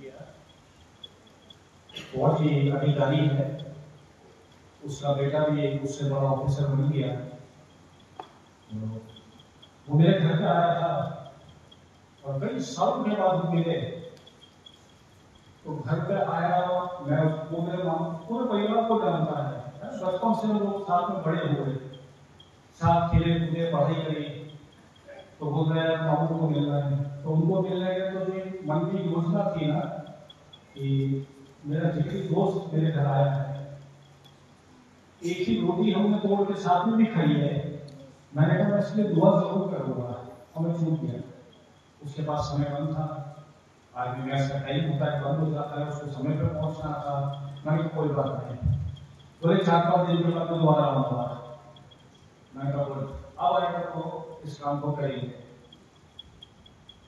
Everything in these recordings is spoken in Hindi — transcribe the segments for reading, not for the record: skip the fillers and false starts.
किया। बहुत ही अधिकारी है, उसका बेटा भी एक उससे बड़ा ऑफिसर बन गया। वो मेरे घर पे आया था और कई सालों के बाद मिले। तो घर पे आया, मैं वो मेरे पूरे परिवार को जानता है, बचपन से लोग साथ में बड़े हुए, साथ खेले कूदे, पढ़ाई करी। तो बोल रहे हैं मामू को मिलना है, तो उनको मिलने के तो जो मन की योजना थी ना कि मेरा जिगरी दोस्त मेरे घर आया है, एक ही रोटी हमने तोड़ के साथ में भी खाई है। मैंने कहा मैं इसलिए दुआ जरूर करूंगा, हमें छूट गया। उसके पास समय कम था, आदमी गैस का टाइम होता है, बंद हो जाता है, उसको समय पर पहुंचना था। मैंने कोई बात नहीं, बोले 4-5 दिन के बाद दोबारा आऊंगा। मैंने कहा बोल अब आएगा तो इस काम को करेंगे।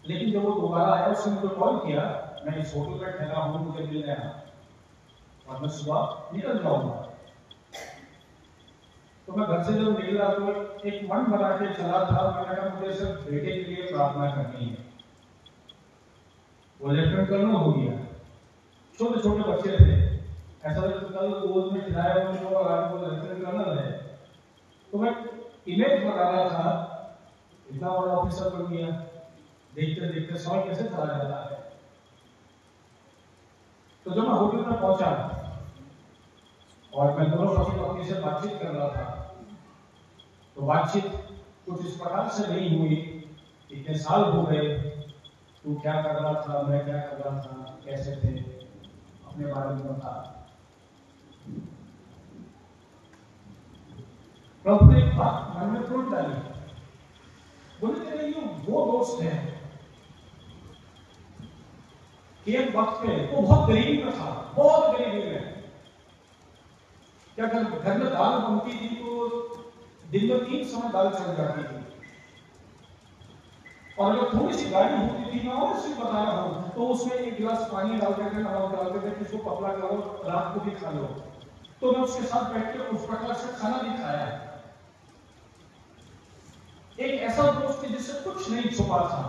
लेकिन जब वो दोबारा आया, उसने मुझे कॉल किया, मैं इस होटल में ठहरा हूँ, मुझे मिलने आया और मैं सुबह निकल जाऊंगा। तो मैं घर से जब निकला तो एक मन बना के चला था, मैंने कहा मुझे सिर्फ बेटे के लिए प्रार्थना करनी है। वो लेफ्टिनेंट कर्नल हो गया, छोटे छोटे बच्चे थे, ऐसा कल गोद में खिलाया उनको और आज वो लेफ्टिनेंट कर्नल है। तो मैं इमेज बना रहा था, इतना बड़ा ऑफिसर बन गया, देखते देखते समय कैसे चला जाता है। तो जब मैं होटल में पहुंचा और मैं दोनों पति पत्नी से बातचीत कर रहा था, तो बातचीत कुछ इस प्रकार से नहीं हुई, इतने साल हो गए, तू क्या कर रहा था, मैं क्या कर रहा था, कैसे थे, अपने बारे में बता। प्रभु ने एक बात मन में तोड़ डाली, बोले तेरे ये वो दोस्त है कि एक वक्त पे वो बहुत गरीबी में था, बहुत गरीबी में। क्या घर में दाल बनती थी तो दिन में 3 समय दाल चल जाती थी, और अगर थोड़ी सी गाड़ी होती थी, मैं और सिर्फ बता रहा हूं, तो उसमें 1 गिलास पानी डाल करके, नमक डाल करके, किसको पतला करो, रात को भी खा लो। तो मैं उसके साथ बैठ के उस प्रकार से खाना भी खाया। एक ऐसा दोस्त जिससे कुछ नहीं छुपा था।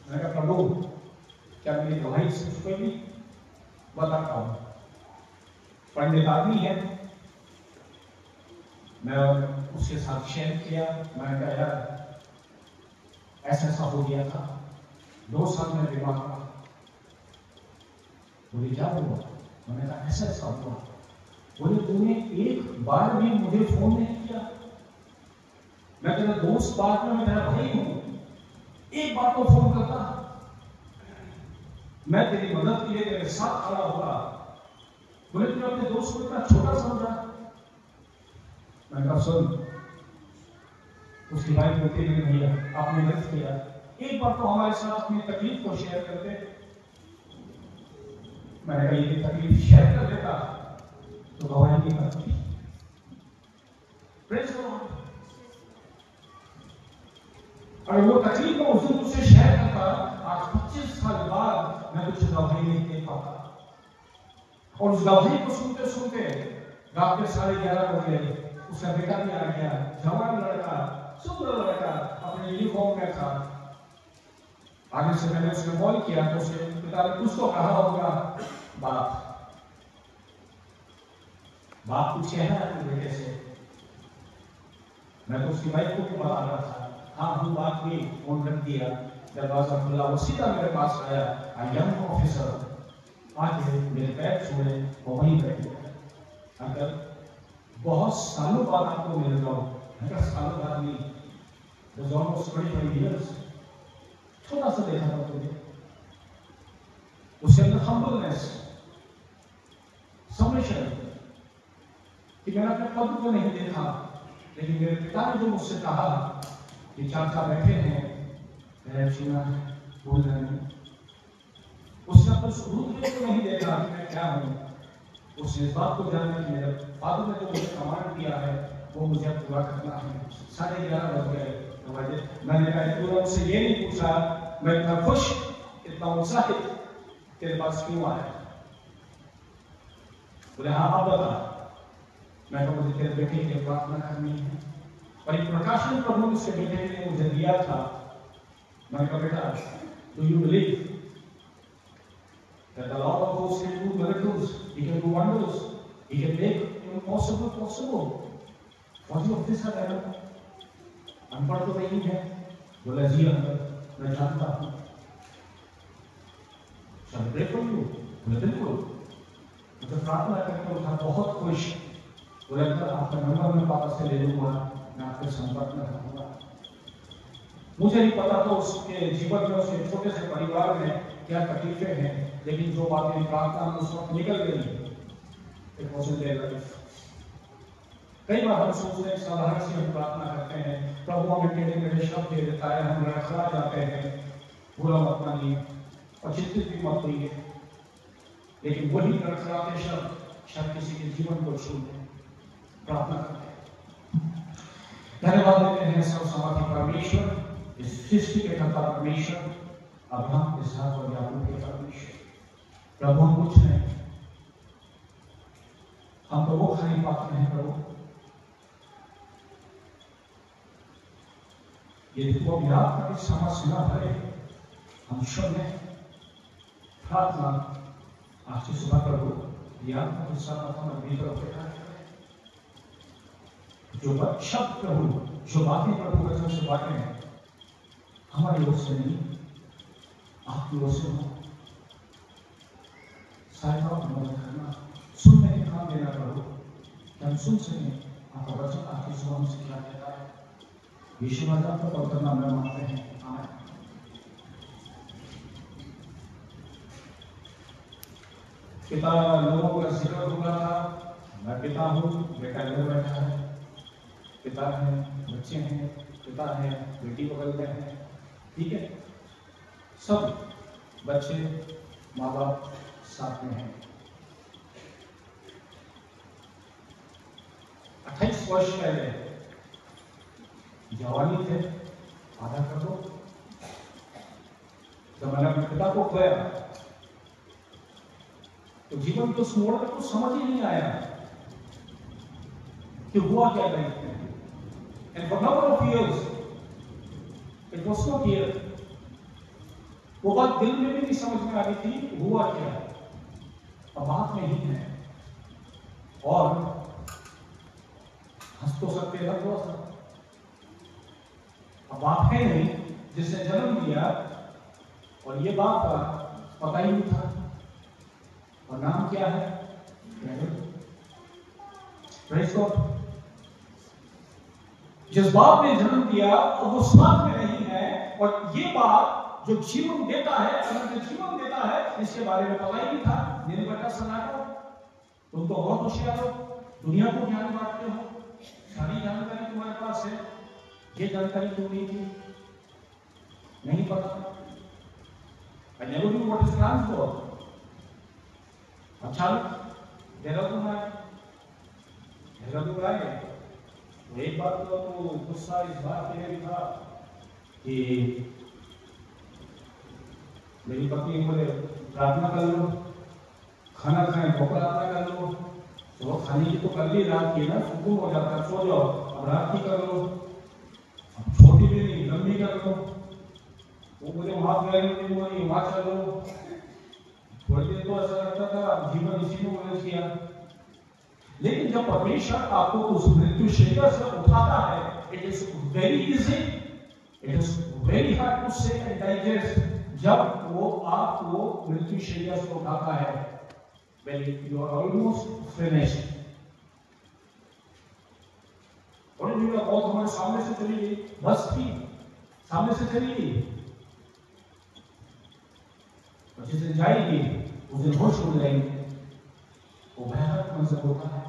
मैंने कहा प्रभु क्या मेरी गवाही से छुपेगी? बताता हूं। पंडित आदमी है, मैं उसके साथ शेयर किया। मैंने कहा यार ऐसा ऐसा हो गया था, 2 साल में बीमार था। बोले क्या हुआ? मैंने कहा ऐसा ऐसा हुआ। बोले तूने एक बार भी मुझे फोन नहीं किया? मैं तेरा दोस्त, बात में मैं तेरा भाई हूं, एक बार तो फोन करता, मैं तेरी मदद के लिए तेरे साथ खड़ा होगा। बोले तूने अपने दोस्त को इतना छोटा समझा? मैंने कहा सुन, उसकी भाई बोलती नहीं भैया आपने गलत किया, एक बार तो हमारे साथ अपनी तकलीफ को शेयर करते। मैंने कहा ये तकलीफ शेयर कर देता तो गवाही नहीं करती। Praise God. और वो तकलीफ को उस दिन तुझसे शेयर करता, आज 25 साल बाद मैं तुझे गवाही नहीं दे पाता। और उस गवाही को सुनते सुनते रात के 11:30 बजे उसका बेटा भी आ गया, जवान लड़का, सुंदर लड़का, अपने यूनिफॉर्म में था। आगे से मैंने उसने कॉल किया तो उसके पिता ने कुछ तो कहा होगा, बाप पूछे है अपने बेटे से। मैं तो उसकी वाइफ को भी बता रहा था, हाँ हम बात हुई, फोन कर दिया, दरवाजा खुला, वो सीधा मेरे पास आया, आई यंग ऑफिसर, आके मेरे पैर छुए और वहीं बैठ गया। अगर बहुत सालों बाद आपको मिल रहा हूं, अगर सालों बाद नहीं, was almost 25 years, थोड़ा सा देखा था तुझे, उसके अंदर humbleness, submission, कि मैंने अपने पद को नहीं देखा, लेकिन मेरे पिता ने जो मुझसे कहा कि चाचा बैठे हैं, मैं सुना बोल रहे हैं, उसने अपने स्वरूप को नहीं देखा कि मैं क्या हूं। उसने इस बात को जानने की मेरे फादर ने जो मुझे कमांड किया है वो मुझे पूरा करना है। 11:30 बज गए। मैंने कहा तूने मुझसे ये नहीं पूछा मैं इतना खुश, इतना उत्साहित तेरे पास क्यों आया? बोले हाँ आप बता। मैं कहा मुझे तेरे बेटे के लिए प्रार्थना करनी है, और एक प्रकाशन प्रभु ने उसके बेटे के लिए मुझे दिया था। मैंने कहा बेटा do you believe? that the Lord of hosts can do miracles, He can do wonders, He can make impossible possible. What you of this है अनपढ़ तो नहीं है, बोला जी अंदर मैं जानता हूँ। Shall I pray for you? बोले बिल्कुल। मुझे प्रार्थना करके उठा बहुत खुश, बोले अंदर आपका नंबर मैं पापा से ले लूँगा, मैं आपके संपर्क में रहूँगा। मुझे नहीं पता था उसके जीवन में, उसके छोटे से परिवार में क्या तकलीफें हैं, लेकिन जो बातें प्रार्थना में उस वक्त निकल गई, it wasn't their life. कई बार हम सोचते हैं साधारण सी हम प्रार्थना करते हैं, प्रभु हमें टेढ़े मेढ़े शब्द दे देता है, हम लड़खड़ा जाते हैं, बुरा मत मानिए और चिंतित भी मत होइए, लेकिन वही लड़खड़ाते शब्द शायद किसी के जीवन को छू लें। प्रार्थना करते हैं, धन्यवाद देते हैं सर्वसमाधि परमेश्वर, इस सृष्टि के कर्ता परमेश्वर, अब्राहम इसहाक और याकूब के परमेश्वर। प्रभु हम कुछ नहीं, हम तो वो खाली पात्र हैं प्रभु, यदि वो याद करके समझ न भरे, हम शून्य प्रार्थना आज की सुबह प्रभु याद करके सर्वप्रथम भीतर बैठा है, जो शब्द प्रभु, जो बातें प्रभु वचन से बांटे हैं, हमारी ओर से नहीं, आपकी ओर से हो। सहायता और मदद करना, सुनने के काम देना प्रभु, कि हम सुन सकें आपका वचन आज की सुबह हमसे क्या कहता है। यीशु मसीह का पवित्र नाम में मांगते हैं, आमीन। पिता लोगों का जिक्र हो रहा था, मैं पिता हूँ, बेटा इधर बैठा है, पिता है, बच्चे हैं, पिता है, बेटी बगल में है, ठीक है, सब बच्चे माँ बाप साथ में हैं। 28 वर्ष पहले जवानी थे, आधा कर दो, जब मैंने अपने पिता को खोया तो जीवन के उस मोड़ में कुछ समझ ही नहीं आया कि हुआ क्या लाइफ में। And for number of years it was not here. वो बात दिल में भी नहीं समझ में आ रही थी हुआ क्या, अब बात में ही है और हंस तो सकते हैं थोड़ा सा, अब बाप है नहीं जिसने जन्म दिया और ये बाप का पता ही नहीं था, और नाम क्या है, प्रेज़ गॉड। जिस बाप ने जन्म दिया और वो साथ में नहीं है, और ये बाप जो जीवन देता है, अनंत जीवन देता है, इसके बारे में पता ही नहीं था। मेरे बेटा सनातन, तुम तो बहुत होशियार हो, दुनिया को ज्ञान बांटते हो, सारी जानकारी तुम्हारे पास है, ये जानकारी क्यों नहीं थी, नहीं पता। I never knew what his plans were. अच्छा देहरादून आए, एक बात तो गुस्सा इस बात के लिए भी था कि मेरी पत्नी बोले प्रार्थना कर लो, खाना खाएं तो प्रार्थना कर लो, तो खाने की तो कर ली, रात की ना सुकून हो जाता है, सो जाओ, अब रात की कर लो, अब छोटी भी नहीं लंबी कर लो, वो मुझे वहां गए वहां चलो, थोड़ी देर तो ऐसा लगता था जीवन इसी में मैंने किया। लेकिन जब परमेश्वर आपको उस मृत्यु शैया से उठाता है, it is very easy, it is very hard to say and digest. जब वो आपको मृत्यु शैया से उठाता है, when you are almost finished, और ये बहुत हमारे सामने से चली गई, बस थी सामने से चली गई, जिस दिन जाएगी उस दिन होश उड़ जाएंगे, वो भयानक मंजर होता है।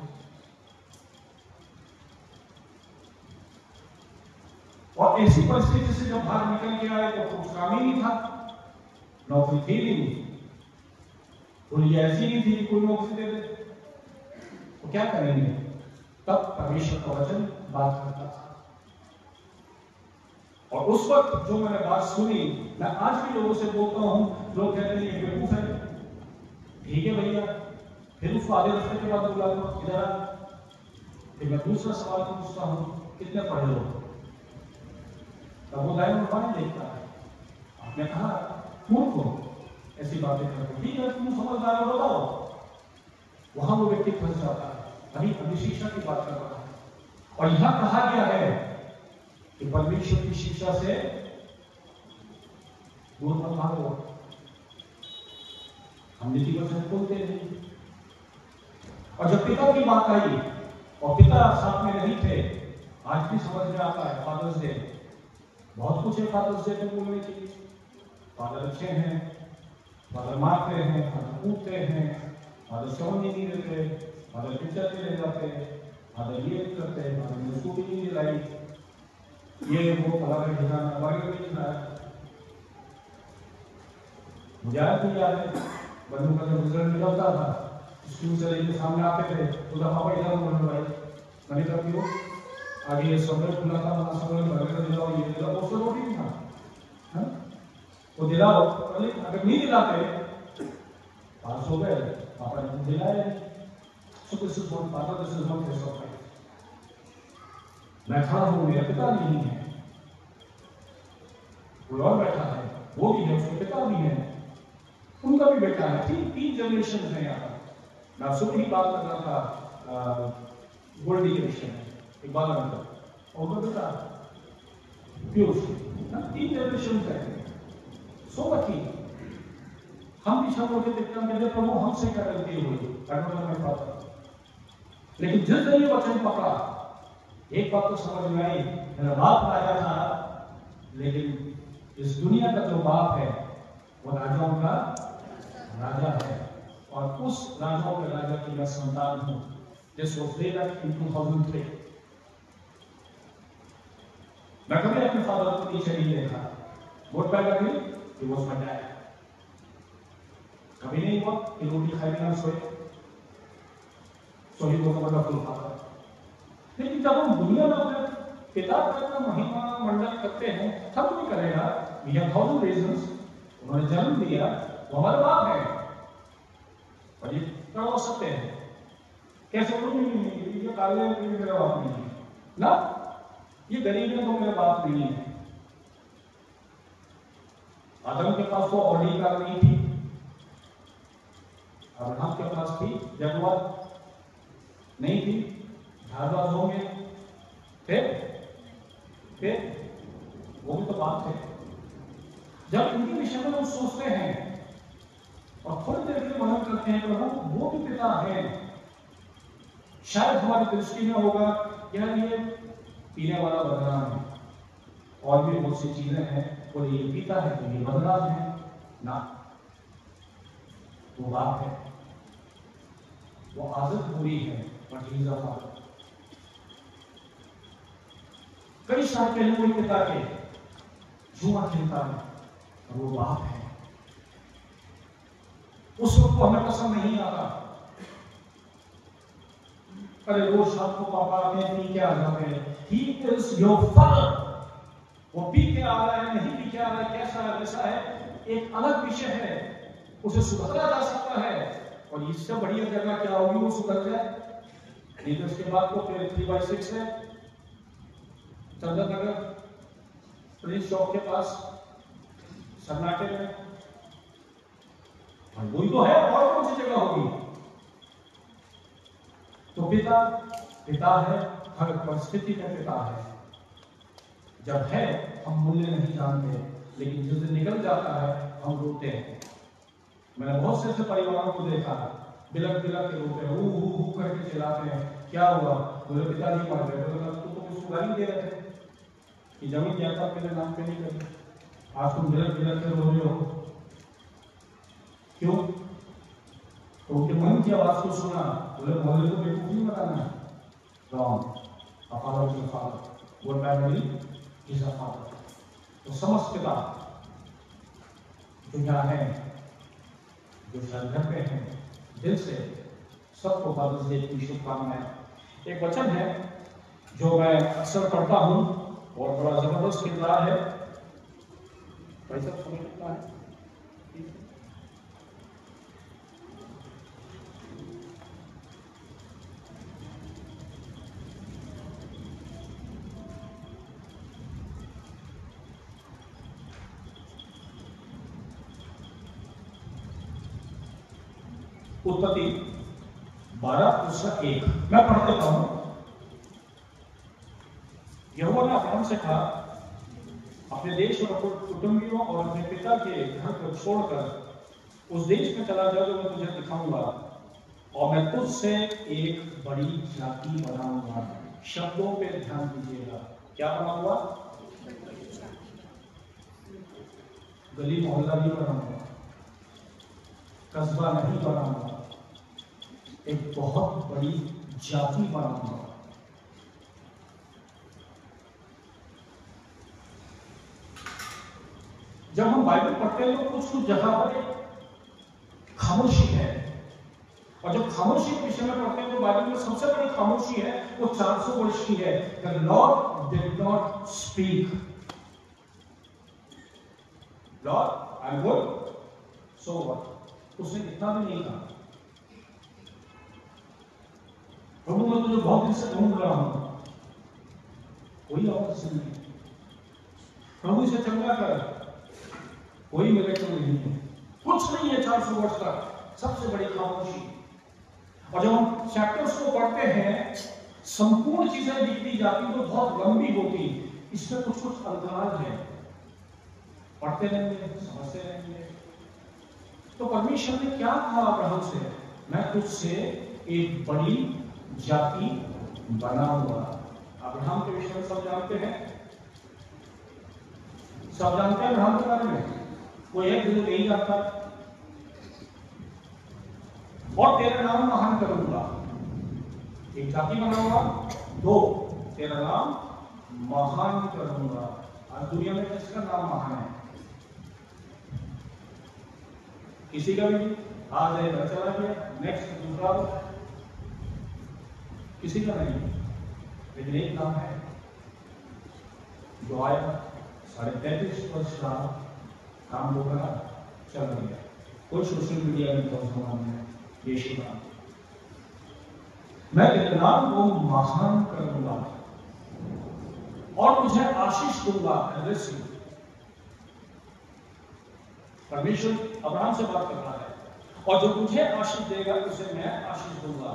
और ऐसी परिस्थिति से जब बाहर निकल के आए तो कुछ काम ही नहीं था, नौकरी थी नहीं, कोई ऐसी नहीं थी कोई नौकरी दे दे, तो क्या करेंगे। तब परमेश्वर का वचन बात करता था, और उस वक्त जो मैंने बात सुनी, मैं आज भी लोगों से बोलता हूं, लोग कहते हैं ये बेवकूफ है, ठीक है भैया, फिर उसको आधे रास्ते के बाद बुला लो इधर आ, फिर मैं दूसरा सवाल पूछता हूं, कितने पढ़े हो, तब वो दाएं बाएं देखता है। आपने कहा मूर्ख हो, ऐसी बातें करते हैं। ठीक है, तुम समझदार हो, बताओ। वहां वो व्यक्ति फंस जाता है। अभी शिक्षा की बात कर रहा है, और यहां कहा गया है कि परमेश्वर की शिक्षा से दूर मत भागो। हम नीति वचन बोलते नहीं, और जब पिता की बात आई और पिता साथ में नहीं थे, आज भी समझ में आता है फादर्स डे, बहुत कुछ है फादर्स डे पे बोलने के लिए। फादर अच्छे हैं, फादर मारते हैं, फादर कूदते हैं, फादर सोने नहीं देते, फादर पिक्चर में ले जाते, फादर ये करते हैं, फादर ने स्कूटी नहीं दिलाई, ये वो फलाना ठिकाना वगैरह नहीं दिखाया। मुझे आज भी याद है, बंधु का जब रिजल्ट निकलता था, स्कूल से लेके सामने आते थे, तो पापा इधर बोलने भाई मैंने कहा क्यों, आगे ये सबने खुला था, वहां सबने वगैरह दिलाओ, ये दिलाओ, वो सब रोटी था, है? वो दिलाओ, अगर नहीं दिलाते पास हो गए, पापा ने दिलाया नहीं। So this is one father, this is one case of life. मैं खड़ा हूं, मेरा पिता नहीं है, कोई और बैठा है, वो भी है, उसके पिता भी है, उनका भी बेटा है, तीन जनरेशन है यहाँ पर। मैं सुबह ही बात कर रहा था गोल्डी के विषय में, एक बार और उनका बेटा पीयूष, 3 जनरेशन है। सो लकी, हम भी सब लोग देखते हैं प्रभु हमसे क्या गलती हुई, मैं पाता। लेकिन जिस दिन ये वचन पकड़ा, एक बात तो समझ में आई, मेरा बाप राजा था, लेकिन इस दुनिया का जो बाप है वो राजाओं का राजा है, और उस राजाओं के राजा की मैं संतान हूं। This was way back in 2003. मैं कभी अपने फादर को पीछे नहीं देखा, वोट बैक अभी he was my dad. कभी नहीं हुआ कि रोटी खाए बिना सोए, so he was a wonderful father. लेकिन जब हम दुनिया में अपने पिता का महिमा मंडन करते हैं, तब भी करेगा, we have 1000 reasons. उन्होंने जन्म दिया, वो हमारे बाप है, और ये करवा सकते हैं। कैसे नहीं, ये काले हैं, मेरा बाप नहीं है ना, ये गरीब है तो मेरा बाप नहीं है। आदम के पास तो ऑडी कार नहीं थी, अब्राहम के पास थी, जगुआर नहीं थी, झारवाज होंगे, फिर वो भी तो बात है। जब इनके विषय में हम सोचते हैं और थोड़ी देर के लिए मनन करते हैं, प्रभु वो भी पिता है, शायद हमारी दृष्टि में होगा यार ये पीने वाला बदनाम है, और भी बहुत सी चीजें हैं, और ये पीता है तो ये बदनाम है ना, वो बाप है, वो आदत बुरी है, पर कई साल पहले कोई पिता के जुआ खेलता है, और वो बाप है। उस वक्त को हमें पसंद नहीं आता, अरे रोज शाम को पापा आते हैं, पी के आ जाते हैं। He is your father. वो पी के आ रहा है, नहीं पी के आ रहा है, कैसा है, वैसा है, एक अलग विषय है, उसे सुधारा जा सकता है, और इससे बढ़िया जगह क्या होगी वो सुधर जाए। नहीं तो उसके बाद तो फिर 3/6 है, चंदन नगर प्रिंस चौक के पास सन्नाटे में, और वही तो है, और कौन सी जगह होगी। तो पिता है, हर परिस्थिति में पिता है। जब है हम मूल्य नहीं जानते, लेकिन जिस दिन निकल जाता है हम रोते हैं। मैंने बहुत से ऐसे परिवारों को देखा, बिलक बिलक के रोते हैं, हु करके चिल्लाते हैं, क्या हुआ, बोले पिताजी मर गए, तो उसको गाली दे रहे थे कि जमीन जायदाद मेरे नाम पे नहीं करी, आज तुम बिलक बिलक के रो रहे हो, क्यों? तो उनके मन की आवाज को सुना, बोले मोहल्ले को बेवकूफ नहीं बनाना, wrong, a father is a father, what family is a father। तो समस्त पिता जो यहाँ है, जो शायद घर पे हैं, दिल से सबको फादर्स डे की शुभकामनाएं। एक वचन है जो मैं अक्सर पढ़ता हूँ और बड़ा जबरदस्त किरदार है, भाई साहब समय कितना है? उत्पत्ति 12:1 मैं पढ़ देता हूं। यहोवा ने अब्राहम से कहा, अपने देश और अपने कुटुंबियों और अपने पिता के घर को छोड़कर उस देश में चला जाओ जो मैं तुझे दिखाऊंगा, और मैं तुझसे एक बड़ी जाति बनाऊंगा। शब्दों पे ध्यान दीजिएगा, क्या बनाऊंगा? गली मोहल्ला नहीं बनाऊंगा, कस्बा नहीं बनाऊंगा, एक बहुत बड़ी जाति बनाऊंगा। जब हम बाइबल पढ़ते हैं तो कुछ जगह पर खामोशी है, और जब खामोशी के विषय में पढ़ते हैं तो बाइबल में सबसे बड़ी खामोशी है वो 400 वर्ष की है। The Lord did not speak. Lord, I'm good. So what? उसने इतना भी नहीं कहा, प्रभु मैं तुझे बहुत दिन से ढूंढ रहा हूं, कोई आवाज नहीं। प्रभु से चंगा कर, कोई मिरेकल नहीं है, कुछ नहीं है 400 वर्ष तक, सबसे बड़ी खामोशी। और जब हम चैप्टर्स को पढ़ते हैं, संपूर्ण चीजें लिखती जाती तो बहुत लंबी होती, इसमें कुछ कुछ अंतराल है, पढ़ते रहेंगे, समझते रहेंगे। तो परमेश्वर ने क्या कहा अब्राहम से? मैं तुझसे एक बड़ी जाति बनाऊंगा। अब्राहम के विषय में सब जानते हैं, सब जानते हैं अब्राहम के बारे में, वो एक दिन नहीं जानता। और तेरा नाम महान करूंगा, एक जाति बनाऊंगा। 2, तेरा नाम महान करूंगा। आज दुनिया में किसका नाम महान है? किसी का भी आ जाएगा, चला गया, नेक्स्ट दूसरा, किसी का नहीं। लेकिन एक नाम है जो आया 33.5 वर्ष का काम वो करा, चल गया। कोई सोशल मीडिया में तो जमाने में यीशु नाम, मैं तेरे नाम को महान करूंगा और तुझे आशीष दूंगा। परमेश्वर अब्राहम से बात कर रहा है, और जो तुझे आशीष देगा उसे मैं आशीष दूंगा।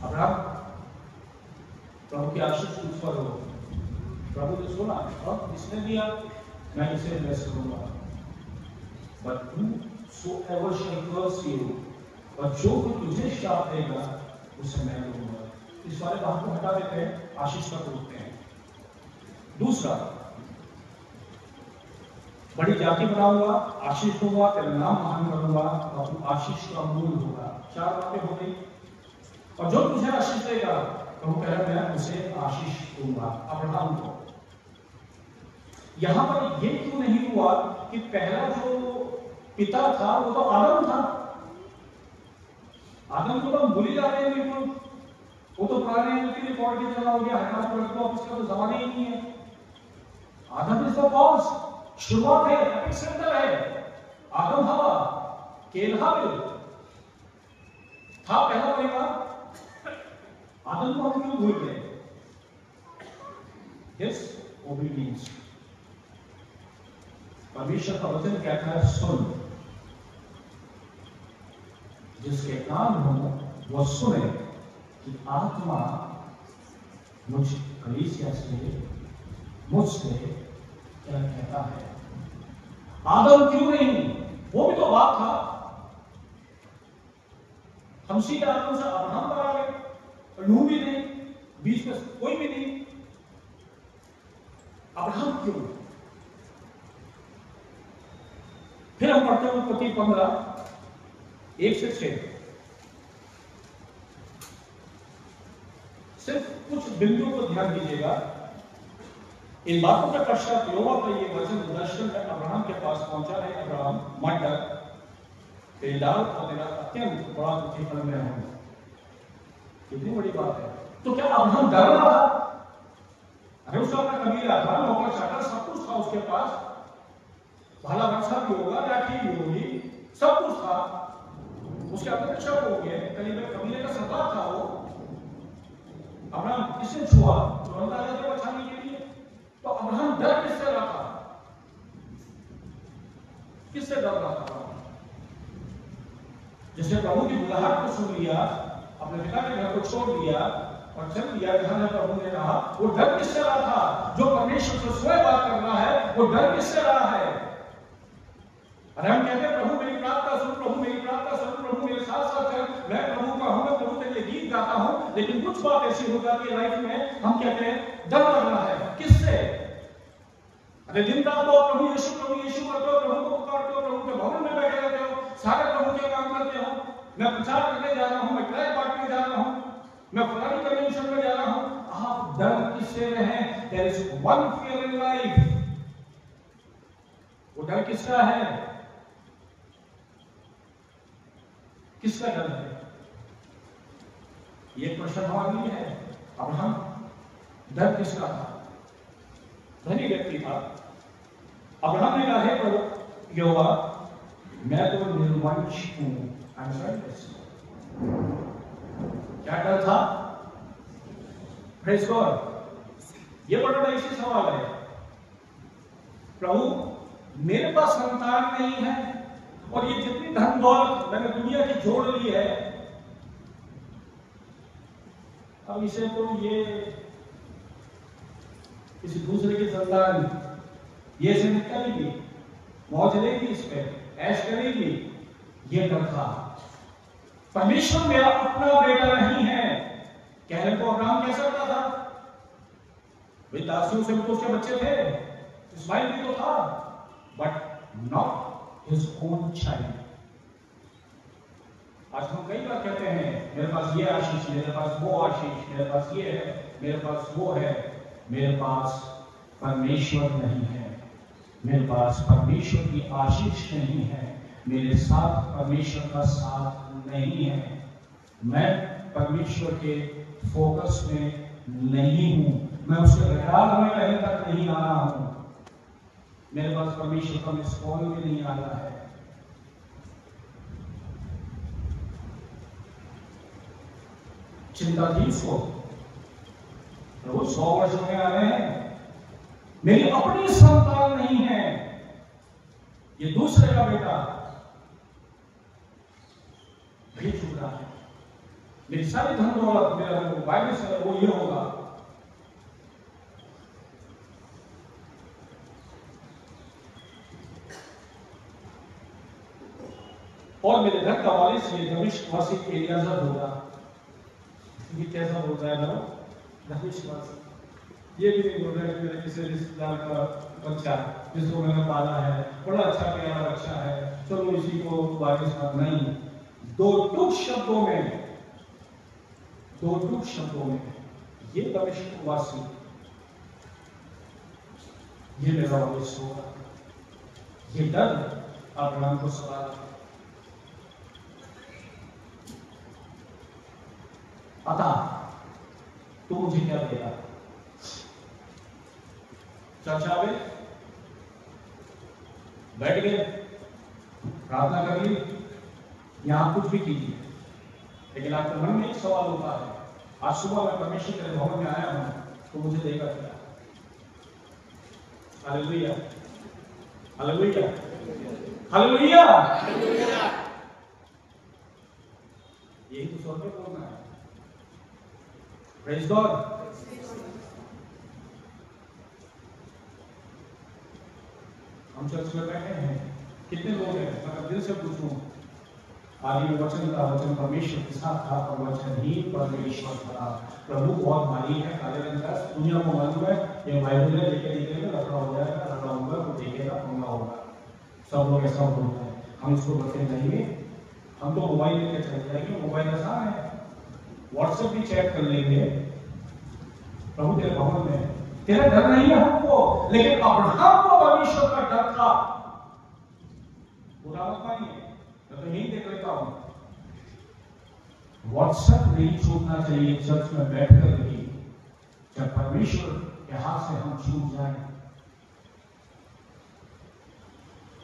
अब्राहम, प्रभु की आशीष तुझ पर हो। प्रभु ने सुना, और इसने दिया, मैं इसे ब्लेस करूंगा। But whosoever shall curse you, और जो कोई तुझे श्राप देगा उसे मैं दूंगा। इस वाले बात को हटा देते हैं, आशीष पर उठते हैं। दूसरा, बड़ी जाति बनाऊंगा, आशीष दूंगा, तेरा नाम महान करूंगा और तू आशीष का मूल होगा। 4 बातें हो गई। और जो तुझे आशीष देगा, तो वो कह रहा है मैं उसे आशीष दूंगा। अब्राहम को यहां पर ये क्यों नहीं हुआ कि पहला जो पिता था वो तो आदम था? आदम को तो हम भूल ही जाते हैं बिल्कुल, वो तो पुराने रिकॉर्ड की तरह हो गया, हमारे ऑफिस का तो जमाना ही नहीं है। आदम इज द कॉज, शुरुआत है, एपिसेंटर है। आदम हवा, केन हाबिल था पहला परिवार। आदम को हम क्यों भूल गए? Yes, obedience। परमेश्वर का वचन कहता है सुन, जिसके कान हो वो सुने कि आत्मा मुझ कलीसिया से, मुझसे क्या कहता है। आदम क्यों नहीं? वो भी तो बाप था। हम सीधे आदम से अब्राहम पर आ गए, और नूह भी नहीं, बीच में कोई भी नहीं। अब्राहम क्यों? फिर हम पढ़ते हैं उत्पत्ति 15:1-6। सिर्फ कुछ बिंदुओं को ध्यान दीजिएगा। इन बातों के पश्चात यहोवा का ये वचन दर्शन में अब्राहम के पास पहुंचा है, अब्राहम मत डर, तेरी दाऊद और तेरा अत्यंत बड़ा प्रतिफल में हूं। कितनी बड़ी बात है। तो क्या अब्राहम डर रहा था? अरे उसका अपना कबीला था, नौकर चाकर सब कुछ था उसके पास, भला वर्षा भी होगा, लाठी भी होगी, सब कुछ था। उसके अपने रक्षक हो गए, कबीले का सरदार था वो। अब्राहम किसने छुआ? तुरंत आ जाते बचाने के लिए। तो अब्राहम डर किससे रहा था? किससे डर रहा था? जिसने प्रभु की बुलाहट को सुन लिया, अपने पिता के घर को छोड़ दिया और चल दिया जहां जहां प्रभु ने कहा, वो डर किससे रहा था? जो परमेश्वर से स्वयं बात कर रहा है, वो डर किससे रहा है? अरे हम कहते हैं प्रभु मेरी प्रार्थना सुन, प्रभु मेरी प्रार्थना सुन, प्रभु मेरे साथ साथ चल, मैं प्रभु का हूं, मैं प्रभु के लिए गीत गाता हूं, लेकिन कुछ बात ऐसी हो जाती है लाइफ में, हम कहते हैं डर लग रहा है। किससे? अरे दिन रात तो प्रभु यीशु करते हो, प्रभु को पुकारते हो, प्रभु के भवन में बैठे रहते हो, सारे प्रभु के काम करते हो, मैं प्रचार करने जा रहा हूं, मैं ट्रैक बांटने जा रहा हूं, मैं फलानी कन्वेंशन में जा रहा हूं, आप डर किससे में हैं? There is one fear in life. वो डर किसका है? किसका डर है? ये प्रश्न हमारे लिए है। अब्राहम डर किसका था? धनी व्यक्ति था। अब्राहम ने कहा, हे प्रभु यहोवा, मैं तो निर्वंश हूं। क्या डर था? Praise God. ये बड़ा इसी सवाल है, प्रभु मेरे पास संतान नहीं है और ये जितनी धन दौलत मैंने दुनिया की जोड़ ली है, अब इसे तो ये किसी दूसरे की संतान ये से निकलेगी, मौज लेगी, इस पे ऐश करेगी, ये डर था। परमेश्वर मेरा अपना बेटा नहीं है। कहने को अब्राहम कह सकता था, वे दासियों से तो उसके बच्चे थे, इस्माइल भी तो था, but not his own child. आज हम कई बार कहते हैं, मेरे पास ये आशीष, मेरे पास वो आशीष, मेरे पास ये है, मेरे पास वो है, मेरे पास परमेश्वर नहीं है, मेरे पास परमेश्वर की आशीष नहीं है, मेरे साथ परमेश्वर का साथ नहीं है, मैं परमेश्वर के फोकस में नहीं हूं, मैं उसके ख्याल में कहीं तक नहीं आ रहा हूं, मेरे पास परमेश्वर का मिस कॉल भी नहीं आ रहा है। चिंता थी उसको, प्रभु 100 वर्ष में आ रहे हैं, मेरी अपनी संतान नहीं है, ये दूसरे का बेटा भी चुक रहा है, मेरी सारी धन दौलत, मेरा बाइबल से वो ये होगा। और मेरे घर का वारिस ये दमिश्कवासी एलियाजर होगा। ये कैसा बोलता है ना, दमिश्कवासी, ये भी नहीं बोल रहा है कि मेरे किसी रिश्तेदार का बच्चा जिसको मैंने पाला है, बड़ा अच्छा प्यारा बच्चा है, चलो इसी को वारिस कर, नहीं। दो टूक शब्दों में ये दमिश्कवासी, ये मेरा वारिस होगा। ये डर अब्राहम को सवाल है। अतः तू मुझे क्या देगा? चर्चा में बैठ गए, प्रार्थना कर ली, यहां कुछ भी कीजिए, लेकिन आपके मन में एक सवाल होता है, आज सुबह मैं परमेश्वर के भवन में आया हूं, तो मुझे देगा क्या? Hallelujah, hallelujah, hallelujah. यही तो स्वर्ग में बोलना है। Praise God. हम चर्च में बैठे हैं, कितने लोग हैं? अगर दिल से पूछूं, आदि में वचन था, वचन परमेश्वर के साथ था और वचन ही परमेश्वर था। प्रभु बहुत भारी है, काले रंग का, दुनिया को मालूम है, ये बाइबल है, लेके देखेगा लफड़ा हो जाएगा, लफड़ा होगा तो देखेगा पंगा होगा। सब लोग ऐसा बोलते हैं, हम इसको बदले जाएंगे, हम तो मोबाइल लेके चले जाएंगे, मोबाइल आसान है, व्हाट्सएप भी चेक कर लेंगे। प्रभु तेरे भवन में तेरा डर नहीं है हमको, लेकिन अब्राहम को परमेश्वर का डर था। बुरा मत मानिए, मैं तो यही देख लेता हूं। व्हाट्सएप नहीं छूटना चाहिए चर्च में बैठकर भी, जब परमेश्वर के हाथ से हम छूट जाए,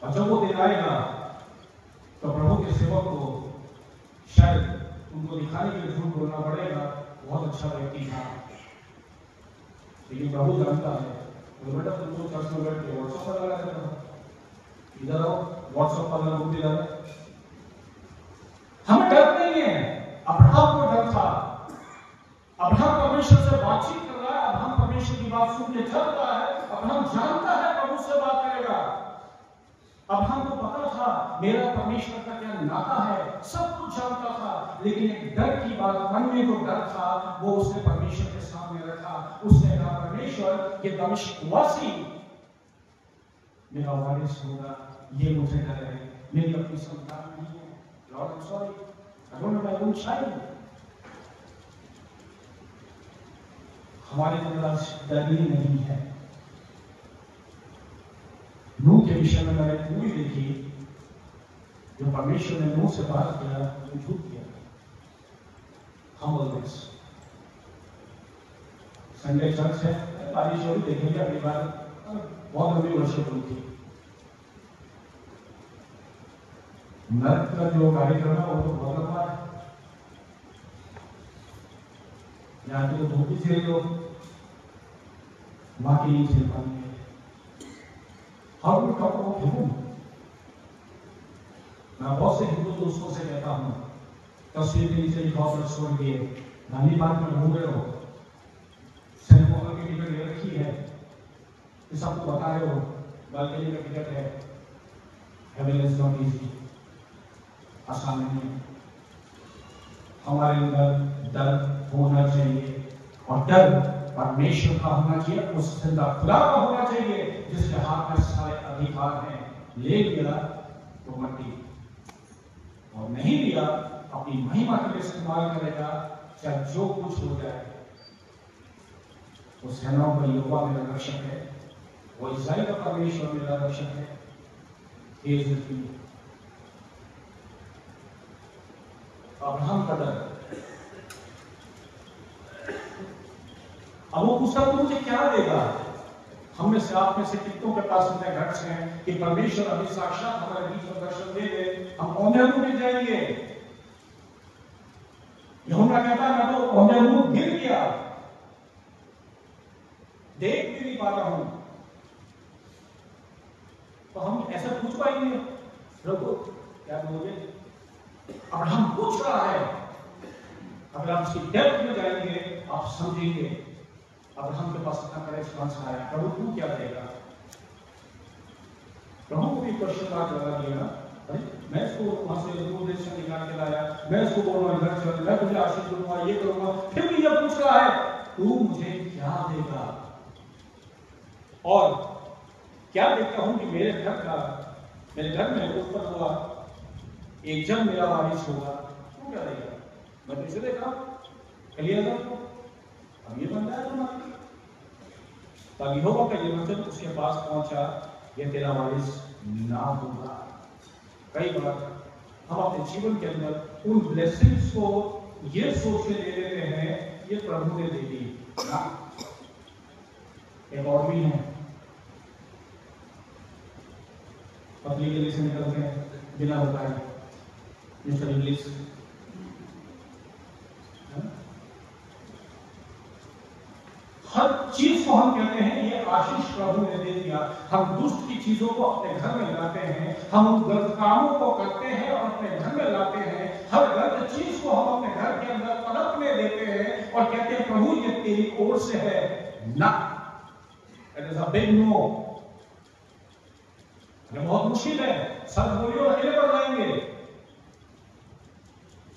और जब वो दिन आएगा तो प्रभु के सेवक को शायद उनको दिखाने के लिए झूठ बोलना पड़ेगा, बहुत अच्छा व्यक्ति था, लेकिन प्रभु जानता है, तो बेटा तुम तो चर्च में बैठ के व्हाट्सएप पर लगा देता, इधर आओ, व्हाट्सएप पर ग्रुप इधर है। हमें डर नहीं है, अब्राहम को डर था। अब्राहम परमेश्वर से बातचीत कर रहा है, अब्राहम परमेश्वर की बात सुन के चल रहा है, अब्राहम जानता है प्रभु से बात करेगा। अब्राहम को पता था मेरा परमेश्वर का क्या नाता है, सब कुछ जानता था, लेकिन एक डर की बात, मन में जो डर था वो उसने परमेश्वर के सामने रखा। उसने कहा परमेश्वर, ये दमिश्कवासी मेरा वारिस होगा, ये मुझे डर है, मेरी अपनी संतान नहीं है। Lord I am sorry, I don't know my own child. हमारे अंदर डर ही नहीं है। नूह के विषय में मैंने पूरी देखी, जो परमेश्वर ने नूह से बात किया वो झूठ किया। हम्बलनेस। संडे चर्च है, बारिश हो रही, देखेंगे अगली बार, बहुत लंबी वर्षिप हुई थी। नर्क का जो कार्यक्रम है वो तो बहुत लंबा है, यहाँ पे तो धोती से लोग माँ की नहीं झेल पाएंगे। हम लोग हिंदू, मैं बहुत से हिंदू दोस्तों से कहता हूँ, तस्वीर के नीचे लिखा छोड़ दिए, गांधी पार्क में घूम रहे हो, सेनेमोहर की टिकट ले रखी है, ये सबको बता रहे हो, बालकनी का टिकट है, हेवन इज नॉट इजी, आसान नहीं है। हमारे अंदर डर होना चाहिए, और डर परमेश्वर का होना चाहिए, उस जिंदा खुदा का होना चाहिए जिसके हाथ में सारे अधिकार हैं। ले लिया तो मट्टी, और नहीं लिया अपनी महिमा के लिए इस्तेमाल करेगा, चाहे जो कुछ हो जाए। उस सेनाओं का यहोवा मेरा रक्षक है, वो इस्राएल का परमेश्वर मेरा रक्षक है। अब्राहम का डर। अब वो पूछता तो मुझे क्या देगा। हम में से, आप में से कितनों के पास इतने घट्स हैं कि परमेश्वर अभी साक्षात हमारे बीच में दर्शन दे दे, हम औंधे मुंह गिर जाएंगे। यूहन्ना कहता है मैं तो औंधे मुंह गिर गया, देख भी नहीं पा रहा हूं। तो हम ऐसा पूछ पाएंगे, प्रभु क्या बोलोगे? अब्राहम पूछ रहा है, अगर आप उसकी डेप्थ में जाएंगे आप समझेंगे अब्राहम के पास इतना करेक्ट आया, प्रभु तू क्या देगा? प्रभु को भी क्वेश्चन मार्क लगा दिया, अरे मैं इसको वहां से दूर देश से निकाल के लाया, मैं इसको बोल रहा हूं इधर चल, मैं तुझे आशीष दूंगा, ये करूंगा, फिर भी ये पूछ रहा है तू मुझे क्या देगा? और क्या देखता हूं कि मेरे घर में उत्पन्न हुआ एक जन मेरा वारिस होगा, तू क्या देगा? मैं तुझे देखा कलिया को, अब ये बन जाए तुम्हारा। तब यहोवा का ये वचन उसके पास पहुंचा, ये तेरा वारिस ना होगा। कई बार हम अपने जीवन के अंदर उन ब्लेसिंग्स को ये सोच के ले लेते हैं ये प्रभु ने दे दी ना। एक और भी है, पत्नी के लिए से निकलते हैं बिना बताए, मिस्टर इंग्लिश। हर चीज को हम कहते हैं ये आशीष प्रभु ने दे दिया। हम दुष्ट की चीजों को अपने घर में लाते हैं, हम उन गलत कामों को करते हैं और अपने घर में लाते हैं। हर गलत चीज को हम अपने घर के अंदर पनपने देते हैं और कहते हैं प्रभु ये तेरी ओर से है ना। It is a big no. ये बहुत मुश्किल है। सच बोलिए अकेले पड़ जाएंगे,